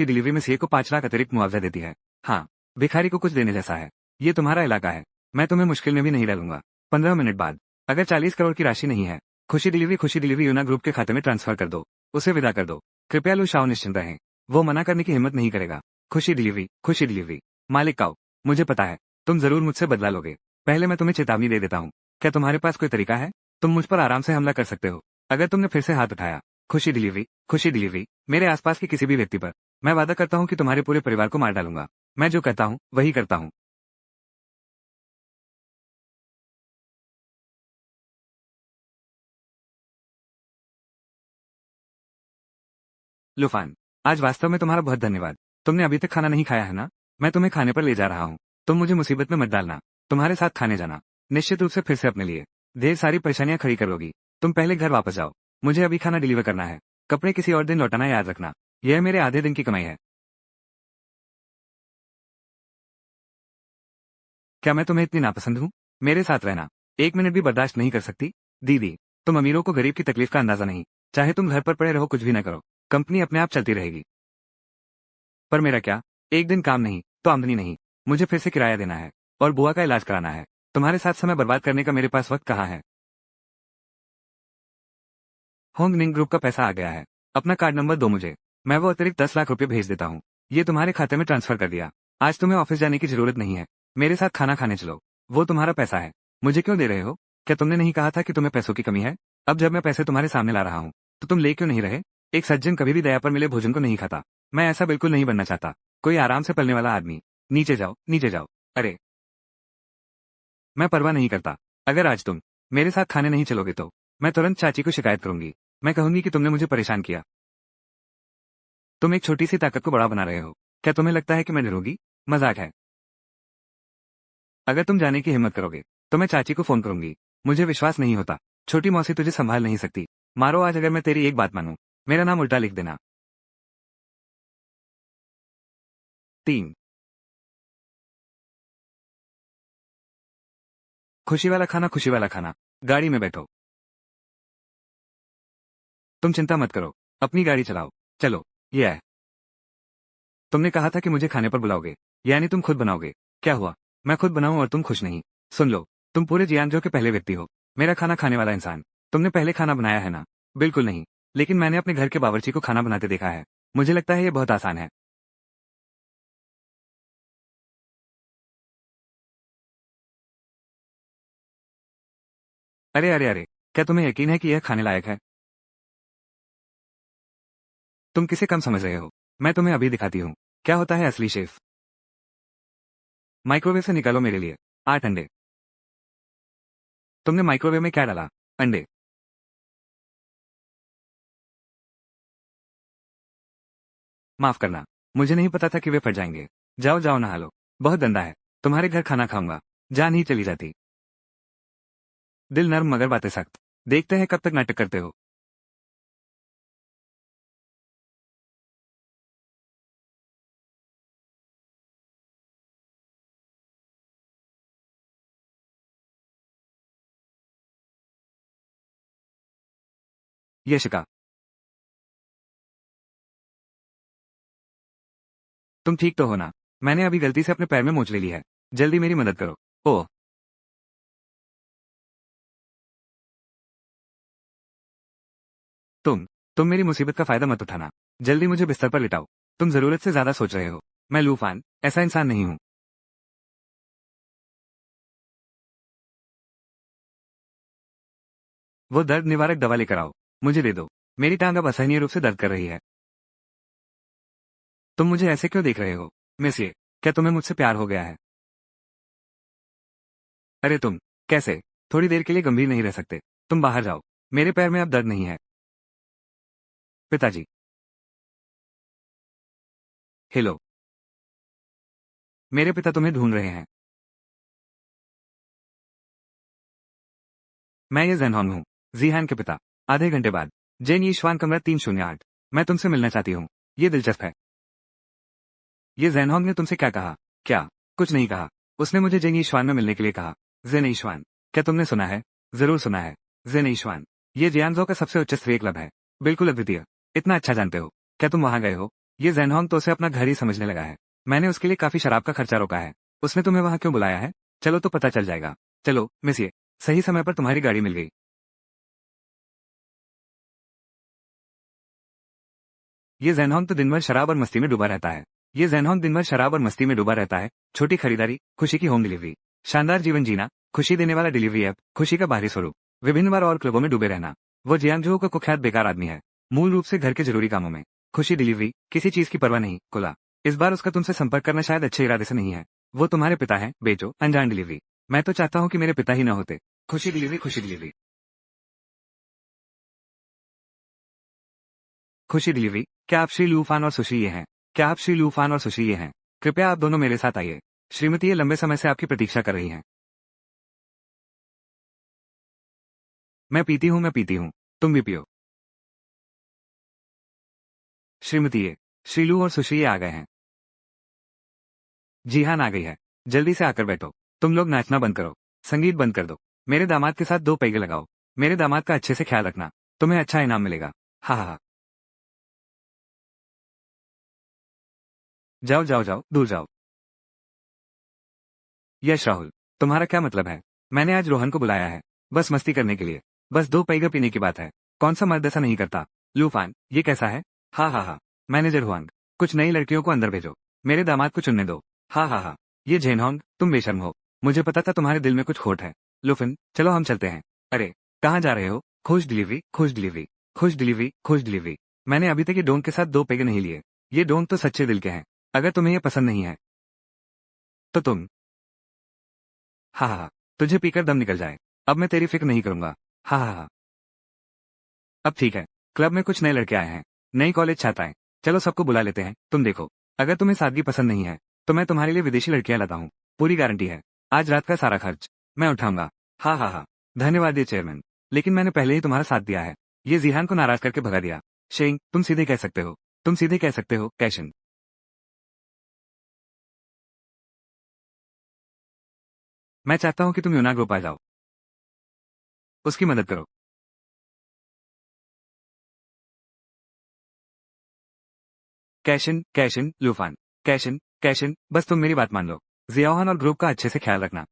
डिलीवरी मेसिए को 5 लाख अतिरिक्त मुआवजा देती है। हाँ, भिखारी को कुछ देने जैसा है। ये तुम्हारा इलाका है। मैं तुम्हें मुश्किल में भी नहीं डालूंगा। 15 मिनट बाद अगर 40 करोड़ की राशि नहीं है, खुशी डिलीवरी यूना ग्रुप के खाते में ट्रांसफर कर दो। उसे विदा कर दो। कृपया लू शाओ निश्चिंत रहें। वो मना करने की हिम्मत नहीं करेगा। खुशी डिलीवरी। मालिक काओ, मुझे पता है तुम जरूर मुझसे बदला लोगे। पहले मैं तुम्हें चेतावनी दे देता हूँ। क्या तुम्हारे पास कोई तरीका है? तुम मुझ पर आराम से हमला कर सकते हो। अगर तुमने फिर से हाथ उठाया, खुशी डिलीवरी, मेरे आसपास के किसी भी व्यक्ति पर, मैं वादा करता हूँ कि तुम्हारे पूरे परिवार को मार डालूंगा। मैं जो कहता हूँ वही करता हूँ। लुफान, आज वास्तव में तुम्हारा बहुत धन्यवाद। तुमने अभी तक खाना नहीं खाया है ना? मैं तुम्हें खाने पर ले जा रहा हूँ। तुम मुझे मुसीबत में मत डालना। तुम्हारे साथ खाने जाना निश्चित रूप से फिर से अपने लिए ढेर सारी परेशानियां खड़ी करोगी। तुम पहले घर वापस जाओ। मुझे अभी खाना डिलीवर करना है। कपड़े किसी और दिन लौटाना याद रखना। यह मेरे आधे दिन की कमाई है। क्या मैं तुम्हें इतनी नापसंद हूँ? मेरे साथ रहना 1 मिनट भी बर्दाश्त नहीं कर सकती? दीदी, तुम अमीरों को गरीब की तकलीफ का अंदाजा नहीं। चाहे तुम घर पर पड़े रहो, कुछ भी न करो, कंपनी अपने आप चलती रहेगी। पर मेरा क्या? एक दिन काम नहीं तो आमदनी नहीं। मुझे फिर से किराया देना है और बुआ का इलाज कराना है। तुम्हारे साथ समय बर्बाद करने का मेरे पास वक्त कहाँ है? होंग निंग ग्रुप का पैसा आ गया है। अपना कार्ड नंबर दो मुझे। मैं वो अतिरिक्त 10 लाख रुपए भेज देता हूँ। ये तुम्हारे खाते में ट्रांसफर कर दिया। आज तुम्हें ऑफिस जाने की जरूरत नहीं है। मेरे साथ खाना खाने चलो। वो तुम्हारा पैसा है। मुझे क्यों दे रहे हो? क्या तुमने नहीं कहा था कि तुम्हें पैसों की कमी है? अब जब मैं पैसे तुम्हारे सामने ला रहा हूँ तो तुम ले क्यों नहीं रहे? एक सज्जन कभी भी दया पर मिले भोजन को नहीं खाता। मैं ऐसा बिल्कुल नहीं बनना चाहता। कोई आराम से पलने वाला आदमी। नीचे जाओ, नीचे जाओ। अरे, मैं परवाह नहीं करता। अगर आज तुम मेरे साथ खाने नहीं चलोगे तो मैं तुरंत चाची को शिकायत करूंगी। मैं कहूंगी कि तुमने मुझे परेशान किया। तुम एक छोटी सी ताकत को बड़ा बना रहे हो। क्या तुम्हें लगता है कि मैं डरूंगी? मजाक है। अगर तुम जाने की हिम्मत करोगे तो मैं चाची को फोन करूंगी। मुझे विश्वास नहीं होता। छोटी मौसी तुझे संभाल नहीं सकती। मारो आज अगर मैं तेरी एक बात मानूं। मेरा नाम उल्टा लिख देना। 3। खुशी वाला खाना। गाड़ी में बैठो। तुम चिंता मत करो। अपनी गाड़ी चलाओ। चलो। ये है। तुमने कहा था कि मुझे खाने पर बुलाओगे। यानी तुम खुद बनाओगे। क्या हुआ? मैं खुद बनाऊं और तुम खुश नहीं? सुन लो, तुम पूरे जियांगजो के पहले व्यक्ति हो मेरा खाना खाने वाला इंसान। तुमने पहले खाना बनाया है ना? बिल्कुल नहीं। लेकिन मैंने अपने घर के बावर्ची को खाना बनाते देखा है। मुझे लगता है ये बहुत आसान है। अरे, क्या तुम्हें यकीन है कि यह खाने लायक है? तुम किसे कम समझ रहे हो? मैं तुम्हें अभी दिखाती हूँ क्या होता है असली शेफ। माइक्रोवेव से निकालो मेरे लिए 8 अंडे। तुमने माइक्रोवेव में क्या डाला? अंडे। माफ करना, मुझे नहीं पता था कि वे फट जाएंगे। जाओ जाओ नहा लो, बहुत गंदा है। तुम्हारे घर खाना खाऊंगा। जान ही चली जाती। दिल नर्म मगर बातें सख्त। देखते हैं कब तक नाटक करते हो। यशिका, तुम ठीक तो हो ना? मैंने अभी गलती से अपने पैर में मोच ले ली है। जल्दी मेरी मदद करो। ओह, तुम तुम मेरी मुसीबत का फायदा मत उठाना। जल्दी मुझे बिस्तर पर लिटाओ। तुम जरूरत से ज्यादा सोच रहे हो। मैं लूफान ऐसा इंसान नहीं हूं। वो दर्द निवारक दवा लेकर आओ। मुझे दे दो। मेरी टांग अब असहनीय रूप से दर्द कर रही है। तुम मुझे ऐसे क्यों देख रहे हो? मिसिए, क्या तुम्हें मुझसे प्यार हो गया है? अरे तुम कैसे थोड़ी देर के लिए गंभीर नहीं रह सकते? तुम बाहर जाओ। मेरे पैर में अब दर्द नहीं है। पिताजी, हेलो। मेरे पिता तुम्हें ढूंढ रहे हैं। मैं ये जैनहोंग हूँ, जीहान के पिता। आधे घंटे बाद। जेन यीशुआन कमरा 308। मैं तुमसे मिलना चाहती हूँ। ये दिलचस्प है। ये जैनहोंग ने तुमसे क्या कहा? क्या? कुछ नहीं कहा। उसने मुझे जेन यीशुआन में मिलने के लिए कहा। जेन यीशुआन, क्या तुमने सुना है? जरूर सुना है। जेन यीशुआन, ये जियांजो का सबसे उच्च स्तरीय क्लब है। बिल्कुल अद्वितीय। इतना अच्छा जानते हो। क्या तुम वहां गए हो? ये जैनहोंग तो उसे अपना घर ही समझने लगा है। मैंने उसके लिए काफी शराब का खर्चा रोका है। उसने तुम्हें वहां क्यों बुलाया है? चलो तो पता चल जाएगा। चलो मिसिए, सही समय पर तुम्हारी गाड़ी मिल गई। ये जैनहोंग तो दिन भर शराब और मस्ती में डूबा रहता है। ये जैनहोंग दिन भर शराब और मस्ती में डूबा रहता है। छोटी खरीदारी, खुशी की होम डिलीवरी, शानदार जीवन जीना, खुशी देने वाला डिलीवरी ऐप, खुशी का बाहरी स्वरूप, विभिन्न बार और क्लबों में डूबे रहना। वो जियांगजो का कुख्यात बेकार आदमी है। मूल रूप से घर के जरूरी कामों में। खुशी डिलीवरी, किसी चीज की परवाह नहीं, खुला। इस बार उसका तुमसे संपर्क करना शायद अच्छे इरादे से नहीं है। वो तुम्हारे पिता हैं, बेचो, अनजान डिलीवरी। मैं तो चाहता हूँ कि मेरे पिता ही न होते। खुशी डिलीवरी, खुशी डिलीवरी, खुशी डिलीवरी। क्या आप श्री लूफान और सुश्री ये हैं? क्या आप श्री लूफान और सुश्री ये हैं? कृपया आप दोनों मेरे साथ आइए। श्रीमती ये लंबे समय से आपकी प्रतीक्षा कर रही हैं। मैं पीती हूँ। तुम भी पियो। श्रीमती ये, श्रीलू और सुश्री ये आ गए हैं। जी हाँ, आ गई है। जल्दी से आकर बैठो। तुम लोग नाचना बंद करो। संगीत बंद कर दो। मेरे दामाद के साथ दो पैगे लगाओ। मेरे दामाद का अच्छे से ख्याल रखना। तुम्हें अच्छा इनाम मिलेगा। हा हा हा। जाओ जाओ जाओ, दूर जाओ। यश राहुल, तुम्हारा क्या मतलब है? मैंने आज रोहन को बुलाया है। बस मस्ती करने के लिए। बस दो पैगा पीने की बात है। कौन सा मर्द ऐसा नहीं करता? लूफान, ये कैसा है? हा हा हा। मैनेजर हुआंग, कुछ नई लड़कियों को अंदर भेजो। मेरे दामाद को चुनने दो। हा हा हा। ये झेनहोंग, तुम बेशर्म हो। मुझे पता था तुम्हारे दिल में कुछ खोट है। लुफिन, चलो हम चलते हैं। अरे, कहाँ जा रहे हो? खुश डिलीवरी, खुश डिलीवरी, खुश डिलीवरी, खुश डिलीवरी। मैंने अभी तक ये डोंग के साथ दो पैगे नहीं लिए। ये डोंग तो सच्चे दिल के हैं। अगर तुम्हें ये पसंद नहीं है तो तुम, हा हा हा, तुझे पीकर दम निकल जाए। अब मैं तेरी फिक्र नहीं करूंगा। हा हा हा। अब ठीक है। क्लब में कुछ नए लड़के आए हैं। नई कॉलेज छात्राएं। चलो सबको बुला लेते हैं। तुम देखो, अगर तुम्हें सादगी पसंद नहीं है तो मैं तुम्हारे लिए विदेशी लड़कियां लाता हूँ। पूरी गारंटी है। आज रात का सारा खर्च मैं उठाऊंगा। हा हा हा। धन्यवाद ये चेयरमैन। लेकिन मैंने पहले ही तुम्हारा साथ दिया है। ये जिहान को नाराज करके भगा दिया। शेंग, तुम सीधे कह सकते हो। तुम सीधे कह सकते हो, कैशन। मैं चाहता हूँ कि तुम यूना ग्रुप आ जाओ। उसकी मदद करो। कैशन, कैशन, लूफान। कैशन, कैशन, बस तुम मेरी बात मान लो। जियाओहान और ग्रुप का अच्छे से ख्याल रखना।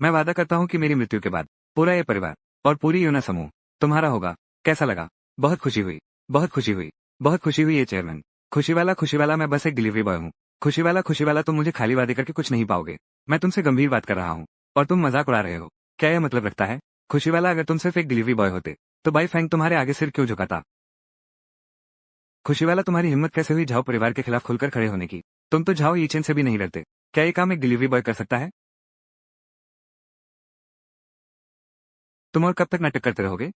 मैं वादा करता हूँ कि मेरी मृत्यु के बाद पूरा ये परिवार और पूरी यूना समूह तुम्हारा होगा। कैसा लगा? बहुत खुशी हुई। बहुत खुशी हुई। बहुत खुशी हुई ये चेयरमैन। खुशी वाला मैं बस एक डिलीवरी बॉय हूँ। खुशी वाला तुम मुझे खाली वादे करके कुछ नहीं पाओगे। मैं तुमसे गंभीर बात कर रहा हूँ और तुम मजाक उड़ा रहे हो। क्या यह मतलब रखता है? खुशी वाला, अगर तुम सिर्फ एक डिलीवरी बॉय होते तो बाई फैंग तुम्हारे आगे सिर क्यों झुकाता? खुशी वाला, तुम्हारी हिम्मत कैसे हुई झाओ परिवार के खिलाफ खुलकर खड़े होने की? तुम तो झाओ ईचेन से भी नहीं डरते। क्या ये काम एक डिलीवरी बॉय कर सकता है? तुम और कब तक नाटक करते रहोगे?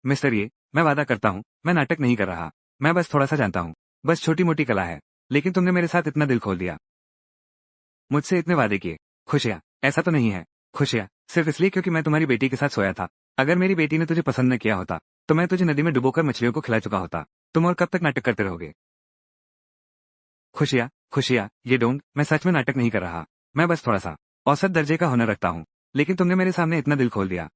मिस्टर ये, मैं वादा करता हूँ, मैं नाटक नहीं कर रहा। मैं बस थोड़ा सा जानता हूँ। बस छोटी मोटी कला है। लेकिन तुमने मेरे साथ इतना दिल खोल दिया। मुझसे इतने वादे किए। खुशियाँ, ऐसा तो नहीं है। खुशियाँ, सिर्फ इसलिए क्योंकि मैं तुम्हारी बेटी के साथ सोया था। अगर मेरी बेटी ने तुझे पसंद न किया होता, तो मैं तुझे नदी में डुबोकर मछलियों को खिला चुका होता। तुम और कब तक नाटक करते रहोगे? खुशियाँ, खुशियाँ, ये डोंट, मैं सच में नाटक नहीं कर रहा। मैं बस थोड़ा सा औसत दर्जे का हुनर रखता हूँ। लेकिन तुमने मेरे सामने इतना दिल खोल दिया।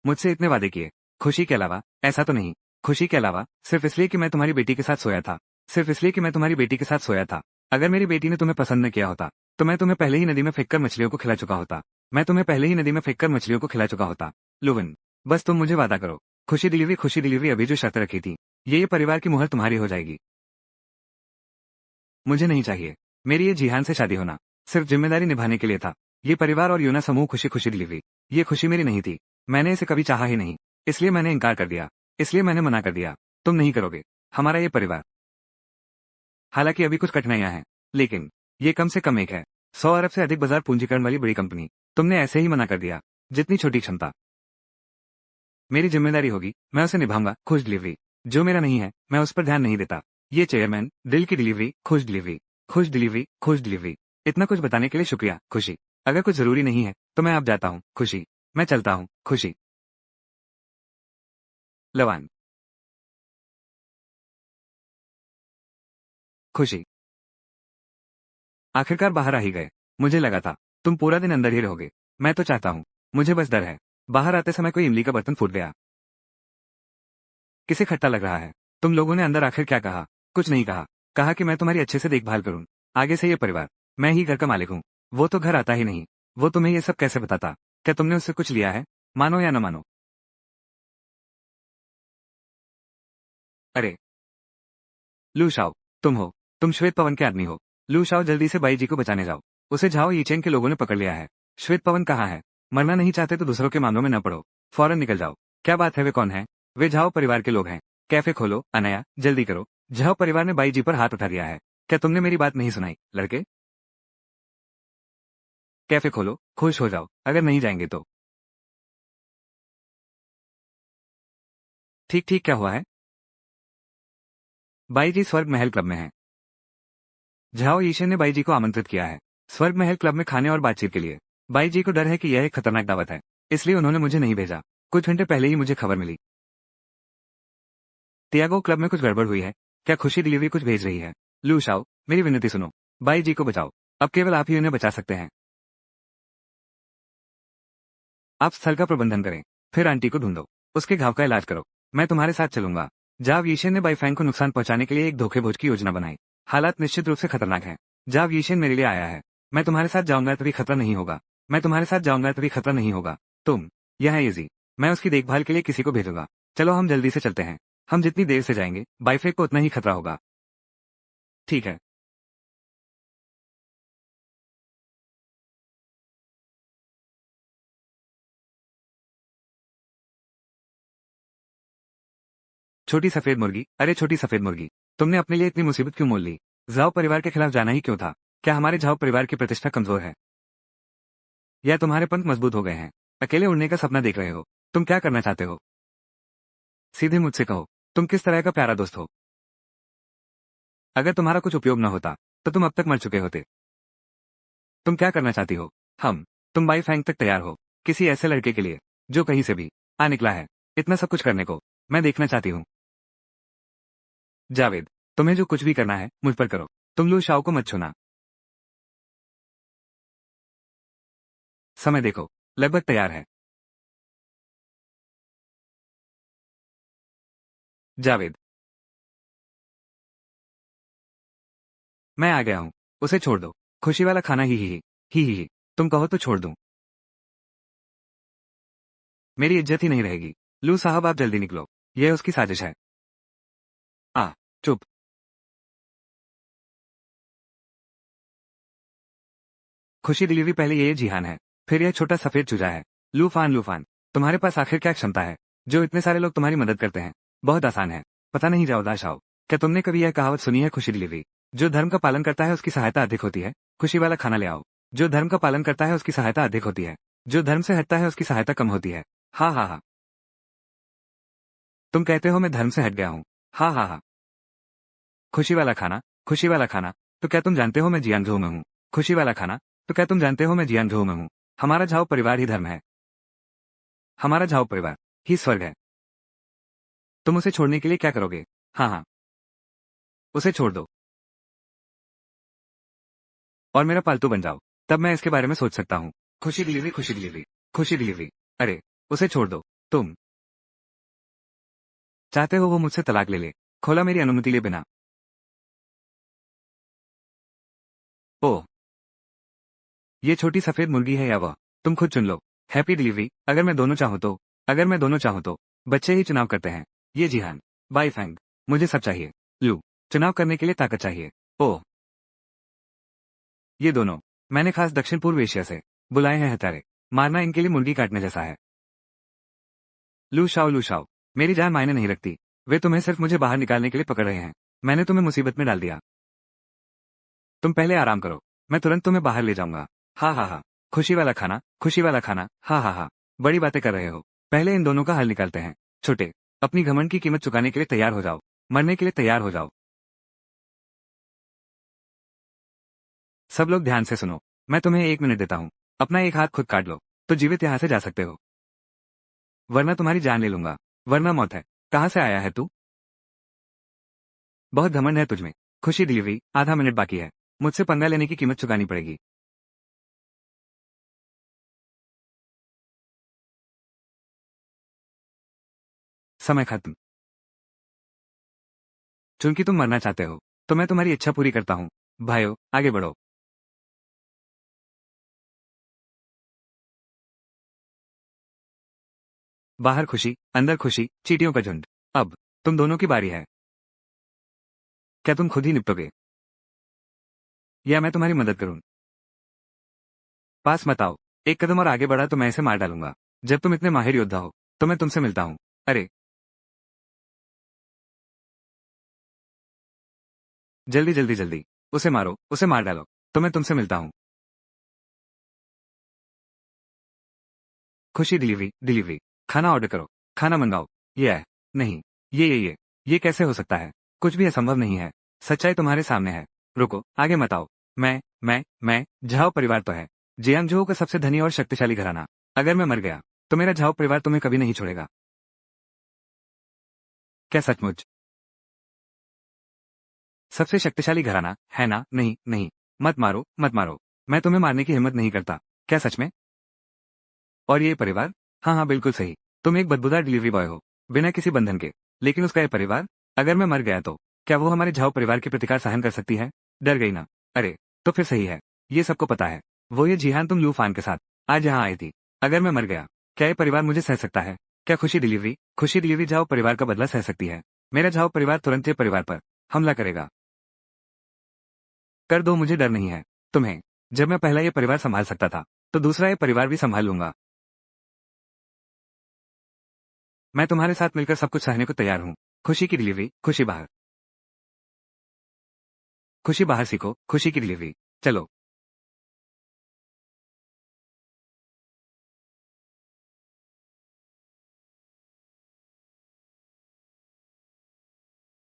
मुझसे इतने वादे किए। खुशी के अलावा, ऐसा तो नहीं। खुशी के अलावा, सिर्फ इसलिए कि मैं तुम्हारी बेटी के साथ सोया था। सिर्फ इसलिए कि मैं तुम्हारी बेटी के साथ सोया था। अगर मेरी बेटी ने तुम्हें पसंद न किया होता, तो मैं तुम्हें पहले ही नदी में फेंककर मछलियों को खिला चुका होता। मैं तुम्हें पहले ही नदी में फेंककर मछलियों को खिला चुका होता। लुविन, बस तुम मुझे वादा करो। खुशी डिलीवरी अभी जो शर्त रखी थी, ये परिवार की मुहर तुम्हारी हो जाएगी। मुझे नहीं चाहिए। मेरी ये जिहान से शादी होना सिर्फ जिम्मेदारी निभाने के लिए था। ये परिवार और यूना समूह खुशी डिलीवरी, ये खुशी मेरी नहीं थी। मैंने इसे कभी चाहा ही नहीं। इसलिए मैंने इनकार कर दिया। इसलिए मैंने मना कर दिया। तुम नहीं करोगे। हमारा ये परिवार। हालांकि अभी कुछ कठिनाइयां हैं, लेकिन ये कम से कम एक है। 100 अरब से अधिक बाजार पूंजीकरण वाली बड़ी कंपनी। तुमने ऐसे ही मना कर दिया। जितनी छोटी क्षमता मेरी जिम्मेदारी होगी, मैं उसे निभाऊंगा। खुश डिलीवरी, जो मेरा नहीं है, मैं उस पर ध्यान नहीं देता। ये चेयरमैन, दिल की डिलीवरी, खुश डिलीवरी, खुश डिलीवरी, खुश डिलीवरी। इतना कुछ बताने के लिए शुक्रिया, खुशी। अगर कुछ जरूरी नहीं है, तो मैं अब जाता हूँ, खुशी। मैं चलता हूँ, खुशी। लवान, खुशी। आखिरकार बाहर आ ही गए। मुझे लगा था, तुम पूरा दिन अंदर ही रहोगे। मैं तो चाहता हूँ। मुझे बस डर है। बाहर आते समय कोई इमली का बर्तन फूट गया। किसे खट्टा लग रहा है? तुम लोगों ने अंदर आखिर क्या कहा? कुछ नहीं कहा। कहा कि मैं तुम्हारी अच्छे से देखभाल करूं। आगे से ये परिवार, मैं ही घर का मालिक हूं। वो तो घर आता ही नहीं। वो तुम्हें ये सब कैसे बताता? क्या तुमने उससे कुछ लिया है? मानो या न मानो। अरे, लू शाओ, तुम हो। तुम श्वेत पवन के आदमी हो। लू शाओ, जल्दी से बाई जी को बचाने जाओ। उसे झाओ यीचेन के लोगों ने पकड़ लिया है। श्वेत पवन कहाँ है? मरना नहीं चाहते तो दूसरों के मामलों में न पड़ो। फौरन निकल जाओ। क्या बात है, वे कौन है? वे झाओ परिवार के लोग हैं। कैफे खोलो, अनया, जल्दी करो। झाओ परिवार ने बाई जी पर हाथ उठा दिया है। क्या तुमने मेरी बात नहीं सुनाई, लड़के? कैफे खोलो, खुश हो जाओ। अगर नहीं जाएंगे तो ठीक ठीक, क्या हुआ है? बाई जी स्वर्ग महल क्लब में है। झाओ ईशन ने बाई जी को आमंत्रित किया है स्वर्ग महल क्लब में खाने और बातचीत के लिए। बाई जी को डर है कि यह एक खतरनाक दावत है, इसलिए उन्होंने मुझे नहीं भेजा। कुछ घंटे पहले ही मुझे खबर मिली। तियागो, क्लब में कुछ गड़बड़ हुई है। क्या खुशी डिलीवरी कुछ भेज रही है? लू शाओ, मेरी विनती सुनो। बाई जी को बचाओ। अब केवल आप ही उन्हें बचा सकते हैं। आप स्थल का प्रबंधन करें, फिर आंटी को ढूंढो। उसके घाव का इलाज करो। मैं तुम्हारे साथ चलूंगा। जाव यीशेन ने बाईफैंग को नुकसान पहुंचाने के लिए एक धोखेबाज की योजना बनाई। हालात निश्चित रूप से खतरनाक हैं। जाव यीशेन मेरे लिए आया है। मैं तुम्हारे साथ जाऊंगा तभी खतरा नहीं होगा। मैं तुम्हारे साथ जाऊंगा तभी खतरा नहीं होगा। तुम, यह है इजी। मैं उसकी देखभाल के लिए किसी को भेजूंगा। चलो हम जल्दी से चलते हैं। हम जितनी देर से जाएंगे, बाईफेक को उतना ही खतरा होगा। ठीक है। छोटी सफेद मुर्गी, अरे छोटी सफेद मुर्गी, तुमने अपने लिए इतनी मुसीबत क्यों मोल ली? झाओ परिवार के खिलाफ जाना ही क्यों था? क्या हमारे झाओ परिवार की प्रतिष्ठा कमजोर है, या तुम्हारे पंख मजबूत हो गए हैं? अकेले उड़ने का सपना देख रहे हो? तुम क्या करना चाहते हो? सीधे मुझसे कहो, तुम किस तरह का प्यारा दोस्त हो? अगर तुम्हारा कुछ उपयोग न होता, तो तुम अब तक मर चुके होते। तुम क्या करना चाहती हो? हम, तुम बाई फैंग तक तैयार हो, किसी ऐसे लड़के के लिए जो कहीं से भी आ निकला है, इतना सब कुछ करने को। मैं देखना चाहती हूँ। जावेद, तुम्हें जो कुछ भी करना है, मुझ पर करो। तुम लू शाओ को मत छूना। समय देखो, लगभग तैयार है। जावेद, मैं आ गया हूँ। उसे छोड़ दो। खुशी वाला खाना ही। तुम कहो तो छोड़ दूं। मेरी इज्जत ही नहीं रहेगी। लू साहब, आप जल्दी निकलो। यह उसकी साजिश है। आ, चुप। खुशी डिलीवरी पहले ये जिहान है, फिर यह छोटा सफेद चूजा है। लूफान, तुम्हारे पास आखिर क्या क्षमता है, जो इतने सारे लोग तुम्हारी मदद करते हैं? बहुत आसान है। पता नहीं, जाओ दाश आओ। क्या तुमने कभी यह कहावत सुनी है, खुशी डिलीवरी? जो धर्म का पालन करता है उसकी सहायता अधिक होती है। खुशी वाला खाना ले आओ। जो धर्म का पालन करता है उसकी सहायता अधिक होती है। जो धर्म से हटता है उसकी सहायता कम होती है। हाँ हाँ हाँ। तुम कहते हो मैं धर्म से हट गया हूँ। हाँ हाँ हाँ। खुशी वाला खाना, खुशी वाला खाना। तो क्या तुम जानते हो मैं जियांगजो में हूँ? खुशी वाला खाना। तो क्या तुम जानते हो मैं जियांगजो में हूँ? हमारा झाओ परिवार ही धर्म है। हमारा झाओ परिवार ही स्वर्ग है। तुम उसे छोड़ने के लिए क्या करोगे? हाँ हाँ, उसे छोड़ दो और मेरा पालतू बन जाओ, तब मैं इसके बारे में सोच सकता हूँ। खुशी डिलीवरी, खुशी डिलीवरी, खुशी डिलीवरी। अरे, उसे छोड़ दो। तुम चाहते हो वो मुझसे तलाक ले ले? खोला मेरी अनुमति लिए बिना। ओह, ये छोटी सफेद मुर्गी है या वह? तुम खुद चुन लो। Happy delivery. अगर मैं दोनों चाहूँ तो, अगर मैं दोनों चाहूँ तो बच्चे ही चुनाव करते हैं। ये जिहान। By Fang. मुझे सब चाहिए। लू। चुनाव करने के लिए ताकत चाहिए। ओह, ये दोनों मैंने खास दक्षिण पूर्व एशिया से बुलाए हैं हत्यारे। मारना इनके लिए मुर्गी काटने जैसा है। लू शाओ, लू शाओ। मेरी जान मायने नहीं रखती। वे तुम्हें सिर्फ मुझे बाहर निकालने के लिए पकड़ रहे हैं। मैंने तुम्हें मुसीबत में डाल दिया। तुम पहले आराम करो, मैं तुरंत तुम्हें बाहर ले जाऊंगा। हाँ हाँ हाँ। खुशी वाला खाना, खुशी वाला खाना। हाँ हाँ हाँ। बड़ी बातें कर रहे हो। पहले इन दोनों का हल निकालते हैं। छोटे, अपनी घमंड की कीमत चुकाने के लिए तैयार हो जाओ। मरने के लिए तैयार हो जाओ। सब लोग ध्यान से सुनो। मैं तुम्हें 1 मिनट देता हूँ। अपना एक हाथ खुद काट लो, तो जीवित यहां से जा सकते हो, वरना तुम्हारी जान ले लूंगा। वरना मौत है। कहां से आया है तू? बहुत घमंड है तुझमें। खुशी डिलीवरी, आधा मिनट बाकी है। मुझसे पंगा लेने की कीमत चुकानी पड़ेगी। समय खत्म। चूंकि तुम मरना चाहते हो, तो मैं तुम्हारी इच्छा पूरी करता हूँ। भाइयों, आगे बढ़ो। बाहर खुशी, अंदर खुशी, चींटियों का झुंड। अब तुम दोनों की बारी है। क्या तुम खुद ही निपटोगे या मैं तुम्हारी मदद करूं? पास मत आओ। एक कदम और आगे बढ़ा तो मैं इसे मार डालूंगा। जब तुम इतने माहिर योद्धा हो, तो मैं तुमसे मिलता हूं। अरे, जल्दी जल्दी जल्दी। उसे मारो, उसे मार डालो, तो मैं तुमसे मिलता हूं। खुशी डिलीवरी, डिलीवरी। खाना ऑर्डर करो। खाना मंगाओ। ये है। नहीं। ये कैसे हो सकता है? कुछ भी असंभव नहीं है। सच्चाई तुम्हारे सामने है। रुको, आगे मत आओ। मैं झाओ परिवार तो है। जियांगजो का सबसे धनी और शक्तिशाली घराना। अगर मैं मर गया, तो मेरा झाओ परिवार तुम्हें कभी नहीं छोड़ेगा। क्या सचमुच? सबसे शक्तिशाली घराना, है ना? नहीं, नहीं। मत मारो, मत मारो। मैं तुम्हें मारने की हिम्मत नहीं करता। क्या सच में? और ये परिवार? हाँ हाँ, बिल्कुल सही। तुम एक बदबूदार डिलीवरी बॉय हो, बिना किसी बंधन के। लेकिन उसका ये परिवार? अगर मैं मर गया तो क्या वो हमारे झाओ परिवार के प्रतिकार सहन कर सकती है? डर गई ना? अरे, तो फिर सही है। ये सबको पता है। वो ये जिहान तुम लूफान के साथ आज यहाँ आई थी। अगर मैं मर गया, क्या ये परिवार मुझे सह सकता है? क्या खुशी डिलीवरी झाओ परिवार का बदला सह सकती है? मेरा झाओ परिवार तुरंत ये परिवार पर हमला करेगा। कर दो, मुझे डर नहीं है। तुम्हें जब मैं पहला ये परिवार संभाल सकता था, तो दूसरा ये परिवार भी संभाल लूंगा। मैं तुम्हारे साथ मिलकर सब कुछ सहने को तैयार हूँ। खुशी की डिलीवरी, खुशी बाहर। खुशी बाहर सीखो, खुशी की डिलीवरी। चलो।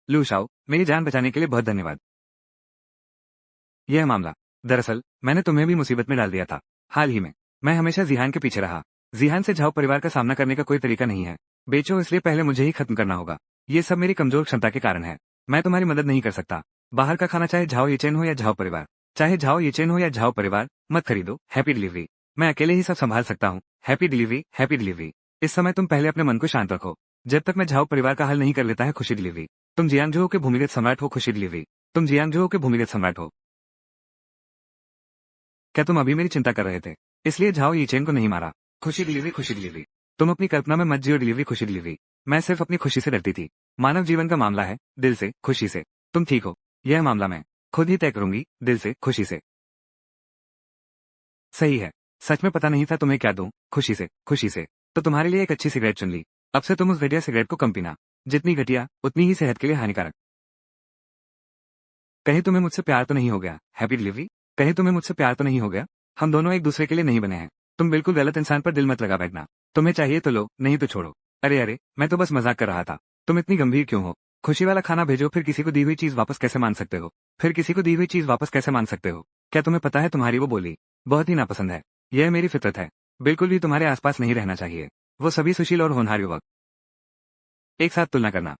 लू शाओ, मेरी जान बचाने के लिए बहुत धन्यवाद। यह मामला, दरअसल मैंने तुम्हें भी मुसीबत में डाल दिया था। हाल ही में मैं हमेशा जिहान के पीछे रहा। जिहान से झाओ परिवार का सामना करने का कोई तरीका नहीं है। बेचो, इसलिए पहले मुझे ही खत्म करना होगा। ये सब मेरी कमजोर क्षमता के कारण है। मैं तुम्हारी मदद नहीं कर सकता। बाहर का खाना, चाहे झाओ येचेन हो या झाओ परिवार, चाहे झाओ येचेन हो या झाओ परिवार, मत खरीदो। Happy delivery. मैं अकेले ही सब संभाल सकता हूँ। Happy delivery, happy delivery. इस समय तुम पहले अपने मन को शांत रखो। जब तक मैं झाओ परिवार का हल नहीं कर लेता है खुशी डिलीवरी। तुम जियांगजो के भूमिगत सम्राट हो। खुशी डिलीवरी। तुम जियांगजो के भूमिगत सम्राट हो। क्या तुम अभी मेरी चिंता कर रहे थे, इसलिए झाओ यीचेन को नहीं मारा? खुशी डिलीवरी, खुशी डिलीवरी। तुम अपनी कल्पना में मत जियो डिलीवरी, खुशी डिलीवरी। मैं सिर्फ अपनी खुशी से डरती थी। मानव जीवन का मामला है दिल से, खुशी से। तुम ठीक हो। यह मामला मैं खुद ही तय करूंगी, दिल से, खुशी से। सही है। सच में पता नहीं था तुम्हें क्या दूं। खुशी से, खुशी से। तो तुम्हारे लिए एक अच्छी सिगरेट चुन ली। अब से तुम उस घटिया सिगरेट को कम पीना। जितनी घटिया, उतनी ही सेहत के लिए हानिकारक। कहीं तुम्हें मुझसे प्यार तो नहीं हो गया? Happy delivery. कहीं तुम्हें मुझसे प्यार तो नहीं हो गया? हम दोनों एक दूसरे के लिए नहीं बने हैं। तुम बिल्कुल गलत इंसान पर दिल मत लगा बैठना। तुम्हें चाहिए तो लो, नहीं तो छोड़ो। अरे अरे, मैं तो बस मजाक कर रहा था। तुम इतनी गंभीर क्यों हो? खुशी वाला खाना भेजो, फिर किसी को दी हुई चीज वापस कैसे मान सकते हो? फिर किसी को दी हुई चीज वापस कैसे मान सकते हो? क्या तुम्हें पता है तुम्हारी वो बोली बहुत ही नापसंद है। यह मेरी फितरत है। बिल्कुल भी तुम्हारे आसपास नहीं रहना चाहिए। वो सभी सुशील और होनहार युवक। एक साथ तुलना करना।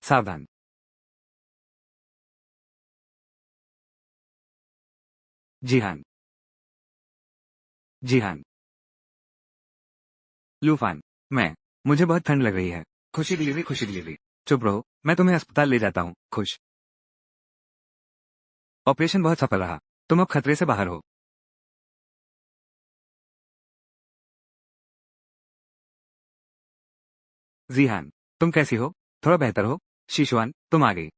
सावधान। जी हाँ। जी हाँ। लूफान। मैं। मुझे बहुत ठंड लग रही है। खुशी डिलीवरी, खुशी डिलीवरी। चुप रहो, मैं तुम्हें अस्पताल ले जाता हूँ। खुश। ऑपरेशन बहुत सफल रहा। तुम अब खतरे से बाहर हो। जी हाँ। तुम कैसी हो? थोड़ा बेहतर हो? शीशुआन, तुम आ गई।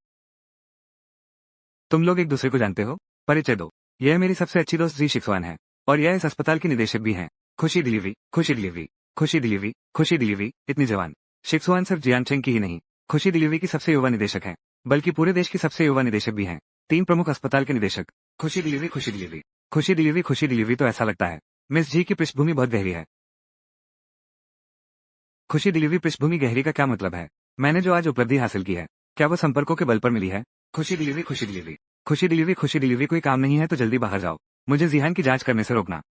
तुम लोग एक दूसरे को जानते हो? परिचय दो। यह मेरी सबसे अच्छी दोस्त जी शिक्षवान है। और यह इस अस्पताल की निदेशक भी हैं। खुशी डिलीवरी, खुशी डिलीवरी। खुशी डिलीवरी, खुशी डिलीवरी। इतनी जवान। शिक्षवान सिर्फ जियानचेंग की ही नहीं, खुशी डिलीवरी की सबसे युवा निदेशक हैं, बल्कि पूरे देश की सबसे युवा निदेशक भी हैं। 3 प्रमुख अस्पताल के निदेशक। खुशी डिलीवरी, खुशी डिलीवरी। खुशी डिलीवरी, खुशी डिलीवरी। तो ऐसा लगता है मिस जी की पृष्ठभूमि बहुत गहरी है। खुशी डिलीवरी पृष्ठभूमि गहरी का क्या मतलब है? मैंने जो आज उपलब्धि हासिल की है, क्या वो संपर्कों के बल पर मिली है? खुशी डिलीवरी, खुशी डिलीवरी। खुशी डिलीवरी, खुशी डिलीवरी। कोई काम नहीं है तो जल्दी बाहर जाओ। मुझे जिहान की जांच करने से रोकना।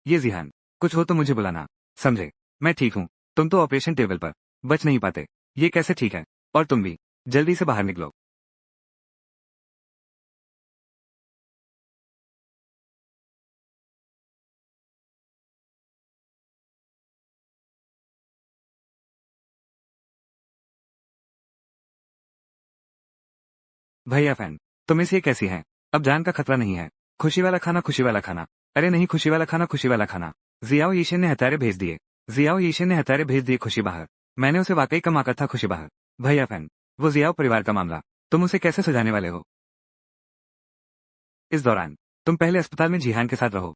ये जिहान। कुछ हो तो मुझे बुलाना। समझे? मैं ठीक हूँ। तुम तो ऑपरेशन टेबल पर बच नहीं पाते। ये कैसे ठीक है? और तुम भी जल्दी से बाहर निकलो। भैया फैन, तुम इस ये कैसी हैं? अब जान का खतरा नहीं है। खुशी वाला खाना, खुशी वाला खाना। अरे नहीं, खुशी वाला खाना, खुशी वाला खाना। जियाओ यीशेन ने हत्यारे भेज दिए। जियाओ यीशेन ने हत्यारे भेज दिए। खुशी बाहर। मैंने उसे वाकई कम आकर था। खुशी बाहर। भैया फैन, वो जियाओ परिवार का मामला। तुम उसे कैसे सुझाने वाले हो? इस दौरान तुम पहले अस्पताल में जिहान के साथ रहो।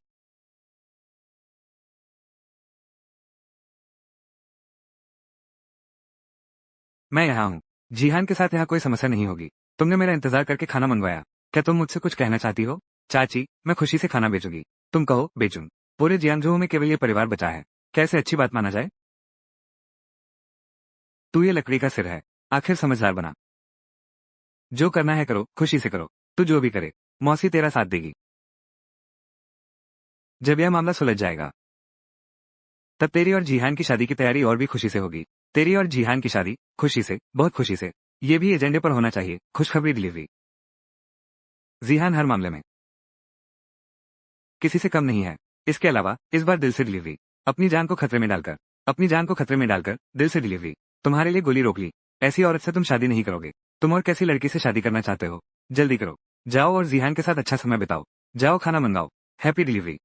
मैं यहाँ हूँ। जिहान के साथ यहाँ कोई समस्या नहीं होगी। तुमने मेरा इंतजार करके खाना मंगवाया। क्या तुम मुझसे कुछ कहना चाहती हो? चाची, मैं खुशी से खाना बेचूंगी। तुम कहो बेचूं। पूरे जियांगजू में केवल ये परिवार बचा है। कैसे अच्छी बात माना जाए? तू ये लकड़ी का सिर है। आखिर समझदार बना। जो करना है करो, खुशी से करो। तू जो भी करे, मौसी तेरा साथ देगी। जब यह मामला सुलझ जाएगा, तब तेरी और जिहान की शादी की तैयारी और भी खुशी से होगी। तेरी और जिहान की शादी, खुशी से, बहुत खुशी से। ये भी एजेंडे पर होना चाहिए। खुशखबरी डिलीवरी। जिहान हर मामले में किसी से कम नहीं है। इसके अलावा इस बार दिल से डिलीवरी। अपनी जान को खतरे में डालकर, अपनी जान को खतरे में डालकर दिल से डिलीवरी। तुम्हारे लिए गोली रोक ली। ऐसी औरत से तुम शादी नहीं करोगे। तुम और कैसी लड़की से शादी करना चाहते हो? जल्दी करो। जाओ और जिहान के साथ अच्छा समय बिताओ। जाओ खाना मंगाओ। Happy delivery.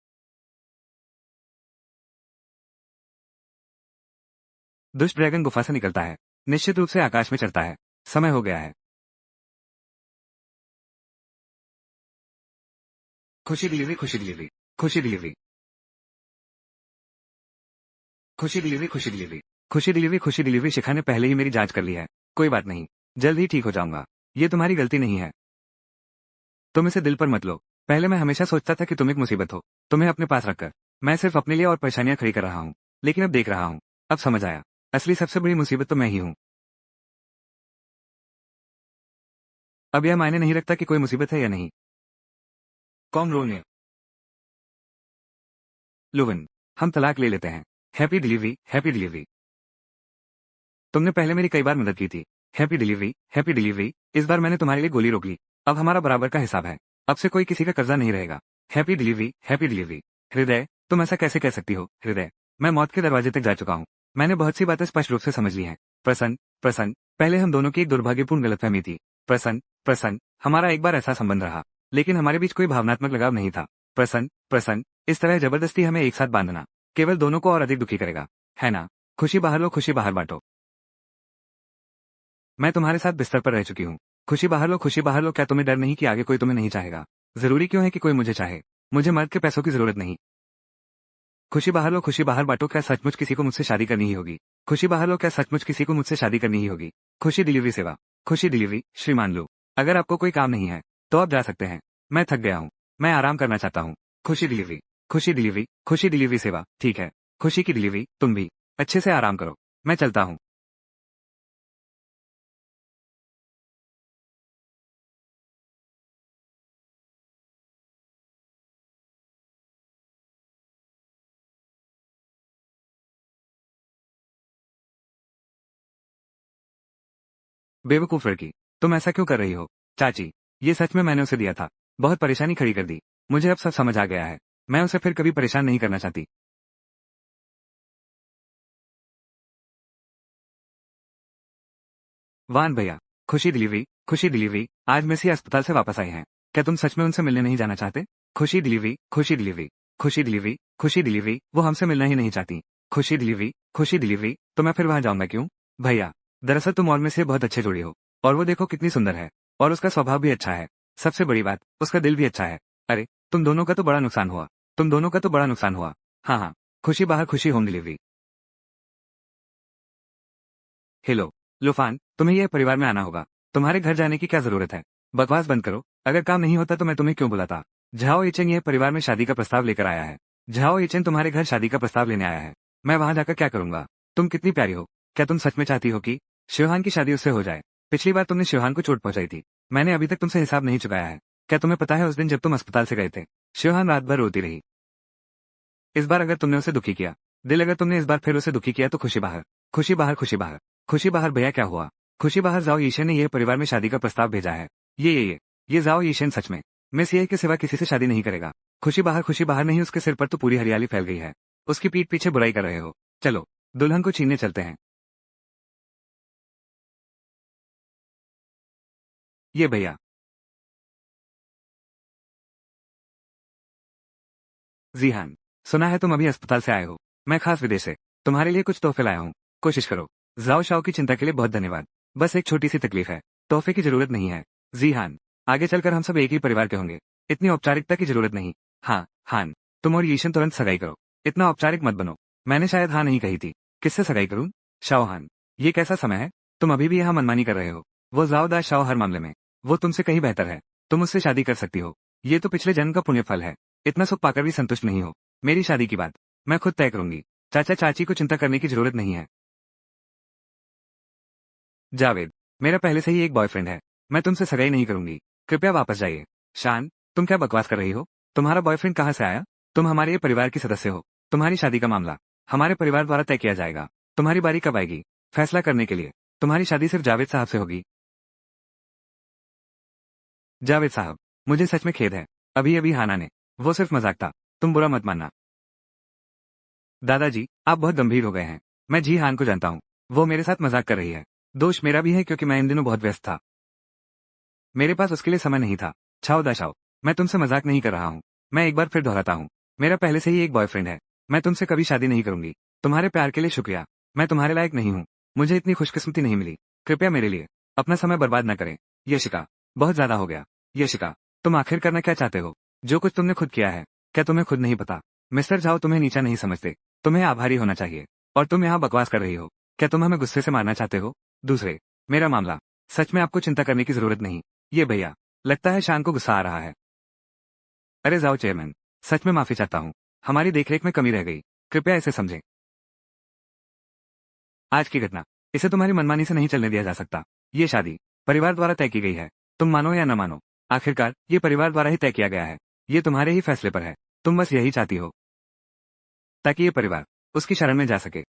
दुष्ट ड्रैगन गुफा से निकलता है। निश्चित रूप से आकाश में चढ़ता है। समय हो गया है। खुशी डिलीवरी, खुशी डिलीवरी। खुशी डिलीवरी। खुशी डिलीवरी, खुशी डिलीवरी। खुशी डिलीवरी, खुशी डिलीवरी। शिखा ने पहले ही मेरी जांच कर ली है। कोई बात नहीं। जल्द ही ठीक हो जाऊंगा। ये तुम्हारी गलती नहीं है। तुम इसे दिल पर मत लो। पहले मैं हमेशा सोचता था कि तुम एक मुसीबत हो। तुम्हें अपने पास रखकर मैं सिर्फ अपने लिए और परेशानियां खड़ी कर रहा हूँ। लेकिन अब देख रहा हूँ। अब समझ आया। असली सबसे बड़ी मुसीबत तो मैं ही हूँ। अब यह मायने नहीं रखता कि कोई मुसीबत है या नहीं। कौन रोने? लुविन। हम तलाक ले लेते हैं। Happy delivery, happy delivery. तुमने पहले मेरी कई बार मदद की थी। Happy delivery, happy delivery. इस बार मैंने तुम्हारे लिए गोली रोक ली। अब हमारा बराबर का हिसाब है। अब से कोई किसी का कर्जा नहीं रहेगा। Happy delivery, happy delivery. हृदय, तुम ऐसा कैसे कह सकती हो? हृदय, मैं मौत के दरवाजे तक जा चुका हूँ। मैंने बहुत सी बातें स्पष्ट रूप से समझ ली हैं। प्रसन्न, प्रसन्न। पहले हम दोनों की एक दुर्भाग्यपूर्ण गलतफहमी थी। प्रसन्न, प्रसन्न। हमारा एक बार ऐसा संबंध रहा, लेकिन हमारे बीच कोई भावनात्मक लगाव नहीं था। प्रसन्न, प्रसन्न। इस तरह जबरदस्ती हमें एक साथ बांधना केवल दोनों को और अधिक दुखी करेगा। है ना? खुशी बाहर लो, खुशी बाहर बांटो। मैं तुम्हारे साथ बिस्तर पर रह चुकी हूँ। खुशी बाहर लो, खुशी बाहर लो। क्या तुम्हें डर नहीं कि आगे कोई तुम्हें नहीं चाहेगा? जरूरी क्यों है कि कोई मुझे चाहे? मुझे मर्द के पैसों की जरूरत नहीं। खुशी बाहर लो, खुशी बाहर बांटो। क्या सचमुच किसी को मुझसे शादी करनी ही होगी? खुशी बाहर लो। क्या सचमुच किसी को मुझसे शादी करनी ही होगी? खुशी डिलीवरी सेवा। खुशी डिलीवरी। श्रीमान लो, अगर आपको कोई काम नहीं है तो अब जा सकते हैं। मैं थक गया हूँ। मैं आराम करना चाहता हूँ। खुशी डिलीवरी, खुशी डिलीवरी, खुशी डिलीवरी सेवा, ठीक है। खुशी की डिलीवरी, तुम भी अच्छे से आराम करो। मैं चलता हूँ। बेवकूफ लड़की, तुम ऐसा क्यों कर रही हो? चाची, ये सच में मैंने उसे दिया था। बहुत परेशानी खड़ी कर दी। मुझे अब सब समझ आ गया है। मैं उसे फिर कभी परेशान नहीं करना चाहती। वान भैया, खुशी डिलीवरी, आज मेसी अस्पताल से वापस आई हैं। क्या तुम सच में उनसे मिलने नहीं जाना चाहते? खुशी डिलीवरी, खुशी डिलीवरी, खुशी डिलीवरी, खुशी डिलीवरी, वो हमसे मिलना ही नहीं चाहती। खुशी डिलीवरी, तो मैं फिर वहां जाऊंगा क्यों? भैया, दरअसल तुम और में से बहुत अच्छे जोड़ी हो। और वो देखो कितनी सुंदर है। और उसका स्वभाव भी अच्छा है। सबसे बड़ी बात, उसका दिल भी अच्छा है। अरे, तुम दोनों का तो बड़ा नुकसान हुआ। तुम दोनों का तो बड़ा नुकसान हुआ। हाँ हाँ, खुशी बाहर, खुशी होम डिलीवरी। हेलो, लूफान, तुम्हें यह परिवार में आना होगा। तुम्हारे घर जाने की क्या जरूरत है? बकवास बंद करो। अगर काम नहीं होता तो मैं तुम्हें क्यों बुलाता? झाओ इचेन यह परिवार में शादी का प्रस्ताव लेकर आया है। झाओ इचेन तुम्हारे घर शादी का प्रस्ताव लेने आया है। मैं वहां जाकर क्या करूंगा? तुम कितनी प्यारी हो। क्या तुम सच में चाहती हो कि शिवहान की शादी उससे हो जाए? पिछली बार तुमने शिवहान को चोट पहुंचाई थी। मैंने अभी तक तुमसे हिसाब नहीं चुकाया है। क्या तुम्हें पता है उस दिन जब तुम अस्पताल से गए थे, शिवहान रात भर रोती रही। इस बार अगर तुमने उसे दुखी किया, दिल अगर तुमने इस बार फिर उसे दुखी किया तो खुशी बाहर, खुशी बाहर, खुशी बाहर, खुशी बाहर। भैया क्या हुआ? खुशी बाहर, जाओ ईशन ने यह परिवार में शादी का प्रस्ताव भेजा है। ये जाओ ईशन सच में मिस ये के सिवा किसी से शादी नहीं करेगा। खुशी बाहर नहीं, उसके सिर पर तो पूरी हरियाली फैल गई है। उसकी पीठ पीछे बुराई कर रहे हो। चलो, दुल्हन को छीनने चलते हैं। ये भैया, जीहान, सुना है तुम अभी अस्पताल से आए हो। मैं खास विदेश से तुम्हारे लिए कुछ तोहफे लाया हूँ। कोशिश करो। जाओ शाओ की चिंता के लिए बहुत धन्यवाद। बस एक छोटी सी तकलीफ है। तोहफे की जरूरत नहीं है। जीहान, आगे चलकर हम सब एक ही परिवार के होंगे। इतनी औपचारिकता की जरूरत नहीं। हाँ हान, तुम और यीशन तुरंत सगाई करो। इतना औपचारिक मत बनो। मैंने शायद हाँ नहीं कही थी। किससे सगाई करूं? शाओहान, ये कैसा समय है? तुम अभी भी यहाँ मनमानी कर रहे हो। वो जाओदा शाओ हर मामले में वो तुमसे कहीं बेहतर है। तुम उससे शादी कर सकती हो। ये तो पिछले जन्म का पुण्य फल है। इतना सुख पाकर भी संतुष्ट नहीं हो। मेरी शादी की बात मैं खुद तय करूंगी। चाचा चाची को चिंता करने की जरूरत नहीं है। जावेद, मेरा पहले से ही एक बॉयफ्रेंड है। मैं तुमसे सगाई नहीं करूंगी। कृपया वापस जाइए। शान, तुम क्या बकवास कर रही हो? तुम्हारा बॉयफ्रेंड कहाँ से आया? तुम हमारे ये परिवार की सदस्य हो। तुम्हारी शादी का मामला हमारे परिवार द्वारा तय किया जाएगा। तुम्हारी बारी कब आएगी फैसला करने के लिए? तुम्हारी शादी सिर्फ जावेद साहब से होगी। जावेद साहब, मुझे सच में खेद है। अभी अभी हाना ने वो सिर्फ मजाक था। तुम बुरा मत मानना। दादाजी, आप बहुत गंभीर हो गए हैं। मैं जी हान को जानता हूँ। वो मेरे साथ मजाक कर रही है। दोष मेरा भी है क्योंकि मैं इन दिनों बहुत व्यस्त था। मेरे पास उसके लिए समय नहीं था। छाओ दाशाओ, मैं तुमसे मजाक नहीं कर रहा हूँ। मैं एक बार फिर दोहराता हूँ, मेरा पहले से ही एक बॉयफ्रेंड है। मैं तुमसे कभी शादी नहीं करूंगी। तुम्हारे प्यार के लिए शुक्रिया। मैं तुम्हारे लायक नहीं हूँ। मुझे इतनी खुशकिस्मती नहीं मिली। कृपया मेरे लिए अपना समय बर्बाद न करें। यशिका, बहुत ज्यादा हो गया। यशिका, तुम आखिर करना क्या चाहते हो? जो कुछ तुमने खुद किया है, क्या तुम्हें खुद नहीं पता? मिस्टर झाओ तुम्हें नीचा नहीं समझते। तुम्हें आभारी होना चाहिए। और तुम यहाँ बकवास कर रही हो। क्या तुम हमें गुस्से से मारना चाहते हो? दूसरे, मेरा मामला सच में आपको चिंता करने की जरूरत नहीं। ये भैया, लगता है शान को गुस्सा आ रहा है। अरे जाओ चेयरमैन, सच में माफी चाहता हूँ। हमारी देखरेख में कमी रह गई। कृपया इसे समझें। आज की घटना, इसे तुम्हारी मनमानी से नहीं चलने दिया जा सकता। ये शादी परिवार द्वारा तय की गई है। तुम मानो या न मानो, आखिरकार ये परिवार द्वारा ही तय किया गया है। ये तुम्हारे ही फैसले पर है। तुम बस यही चाहती हो ताकि ये परिवार उसकी शरण में जा सके।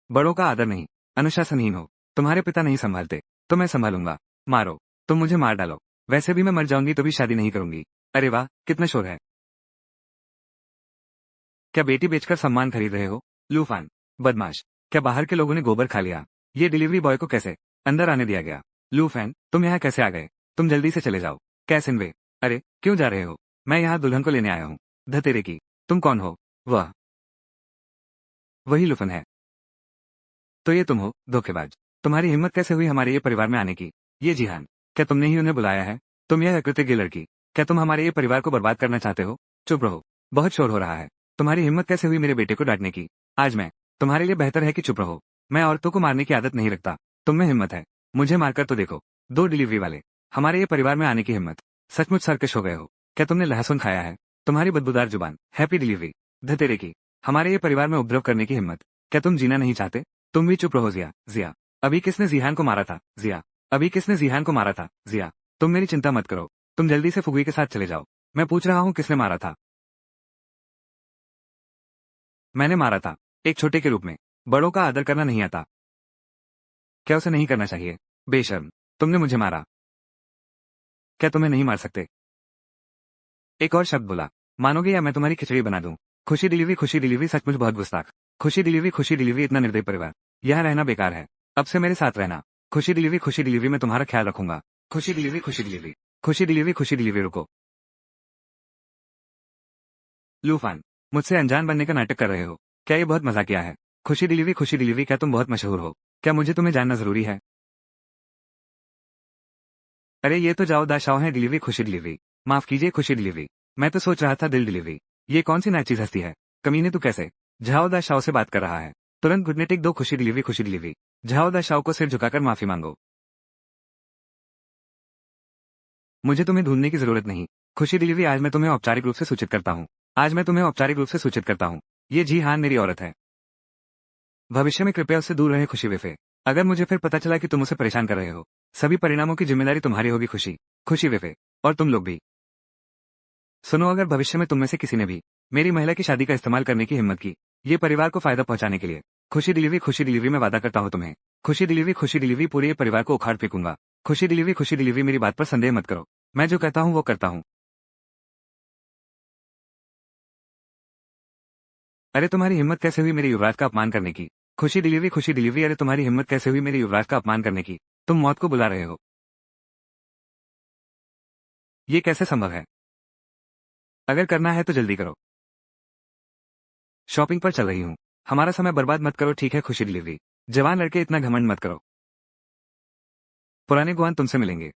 बड़ों का आदर नहीं, अनुशासनहीन हो। तुम्हारे पिता नहीं संभालते, तो मैं संभालूंगा। मारो, तुम मुझे मार डालो। वैसे भी मैं मर जाऊंगी तो भी शादी नहीं करूंगी। अरे वाह, कितना शोर है। क्या बेटी बेचकर सम्मान खरीद रहे हो? लूफान, बदमाश, क्या बाहर के लोगों ने गोबर खा लिया? ये डिलीवरी बॉय को कैसे अंदर आने दिया गया? लूफैन, तुम यहाँ कैसे आ गए? तुम जल्दी से चले जाओ। कैसिनवे, अरे क्यों जा रहे हो? मैं यहाँ दुल्हन को लेने आया हूँ। धतेरे की, तुम कौन हो? वह वही लुफन है। तो ये तुम हो, धोखेबाज। तुम्हारी हिम्मत कैसे हुई हमारे ये परिवार में आने की? ये जिहान, क्या तुमने ही उन्हें बुलाया है? तुम यह अकृतज्ञ लड़की, क्या तुम हमारे ये परिवार को बर्बाद करना चाहते हो? चुप रहो, बहुत शोर हो रहा है। तुम्हारी हिम्मत कैसे हुई मेरे बेटे को डांटने की? आज मैं तुम्हारे लिए बेहतर है कि चुप रहो। मैं औरतों को मारने की आदत नहीं रखता। तुम में हिम्मत है, मुझे मारकर तो देखो। दो डिलीवरी वाले हमारे ये परिवार में आने की हिम्मत। सचमुच सरकश हो गए हो। क्या तुमने लहसुन खाया है? तुम्हारी बदबूदार जुबान। Happy delivery. धतेरे की। हमारे ये परिवार में उपद्रव करने की हिम्मत। क्या तुम जीना नहीं चाहते? तुम भी चुप रहो जिया। जिया, अभी किसने जीहान को मारा था? जिया, अभी किसने जीहान को मारा था? जिया, तुम मेरी चिंता मत करो। तुम जल्दी से फुगुई के साथ चले जाओ। मैं पूछ रहा हूँ किसने मारा था? मैंने मारा था। एक छोटे के रूप में। बड़ों का आदर करना नहीं आता। क्या उसे नहीं करना चाहिए? बेशर्म, तुमने मुझे मारा। क्या तुम्हें नहीं मार सकते? एक और शब्द बोला। मानोगे या मैं तुम्हारी खिचड़ी बना दूं? खुशी डिलीवरी सचमुच बहुत गुस्ताख। खुशी डिलीवरी इतना निर्दयी परिवार। यहाँ रहना बेकार है। अब से मेरे साथ रहना। खुशी डिलीवरी मैं तुम्हारा ख्याल रखूंगा। खुशी डिलीवरी खुशी डिलीवरी रुको। लूफान, मुझसे अनजान बनने का नाटक कर रहे हो? क्या ये बहुत मजाकिया है? खुशी डिलीवरी क्या तुम बहुत मशहूर हो? क्या मुझे तुम्हें जानना जरूरी है? अरे ये तो जाओ दा शाओ है डिलीवरी खुशी डिलीवरी। माफ कीजिए खुशी डिलीवरी। मैं तो सोच रहा था दिल डिलीवरी। ये कौन सी नई चीज हस्ती है? कमीने तू कैसे झाओ दा शाओ से बात कर रहा है? तुरंत घुटने टेक दो। खुशी डिलीवरी। झाओ दा शाओ को सिर झुकाकर माफी मांगो। मुझे तुम्हें ढूंढने की जरूरत नहीं। खुशी डिलीवरी आज मैं तुम्हें औपचारिक रूप से सूचित करता हूँ। आज मैं तुम्हें औपचारिक रूप से सूचित करता हूँ। ये जी हान मेरी औरत है। भविष्य में कृपया उससे दूर रहे खुशी वेफे। अगर मुझे फिर पता चला कि तुम उसे परेशान कर रहे हो, सभी परिणामों की जिम्मेदारी तुम्हारी होगी खुशी वेफे। और तुम लोग भी। सुनो, अगर भविष्य में तुम में से किसी ने भी मेरी महिला की शादी का इस्तेमाल करने की हिम्मत की, ये परिवार को फायदा पहुंचाने के लिए, खुशी डिलीवरी में वादा करता हूं तुम्हें। खुशी डिलीवरी पूरे ये परिवार को उखाड़ फेंकूंगा। खुशी डिलीवरी मेरी बात पर संदेह मत करो। मैं जो कहता हूं वो करता हूं। अरे तुम्हारी हिम्मत कैसे हुई मेरे युवराज का अपमान करने की? खुशी डिलीवरी अरे तुम्हारी हिम्मत कैसे हुई मेरे युवराज का अपमान करने की? तुम मौत को बुला रहे हो। ये कैसे संभव है? अगर करना है तो जल्दी करो। शॉपिंग पर चल रही हूँ। हमारा समय बर्बाद मत करो, ठीक है? खुशी डिलीवरी। जवान लड़के इतना घमंड मत करो। पुराने गुआन तुमसे मिलेंगे।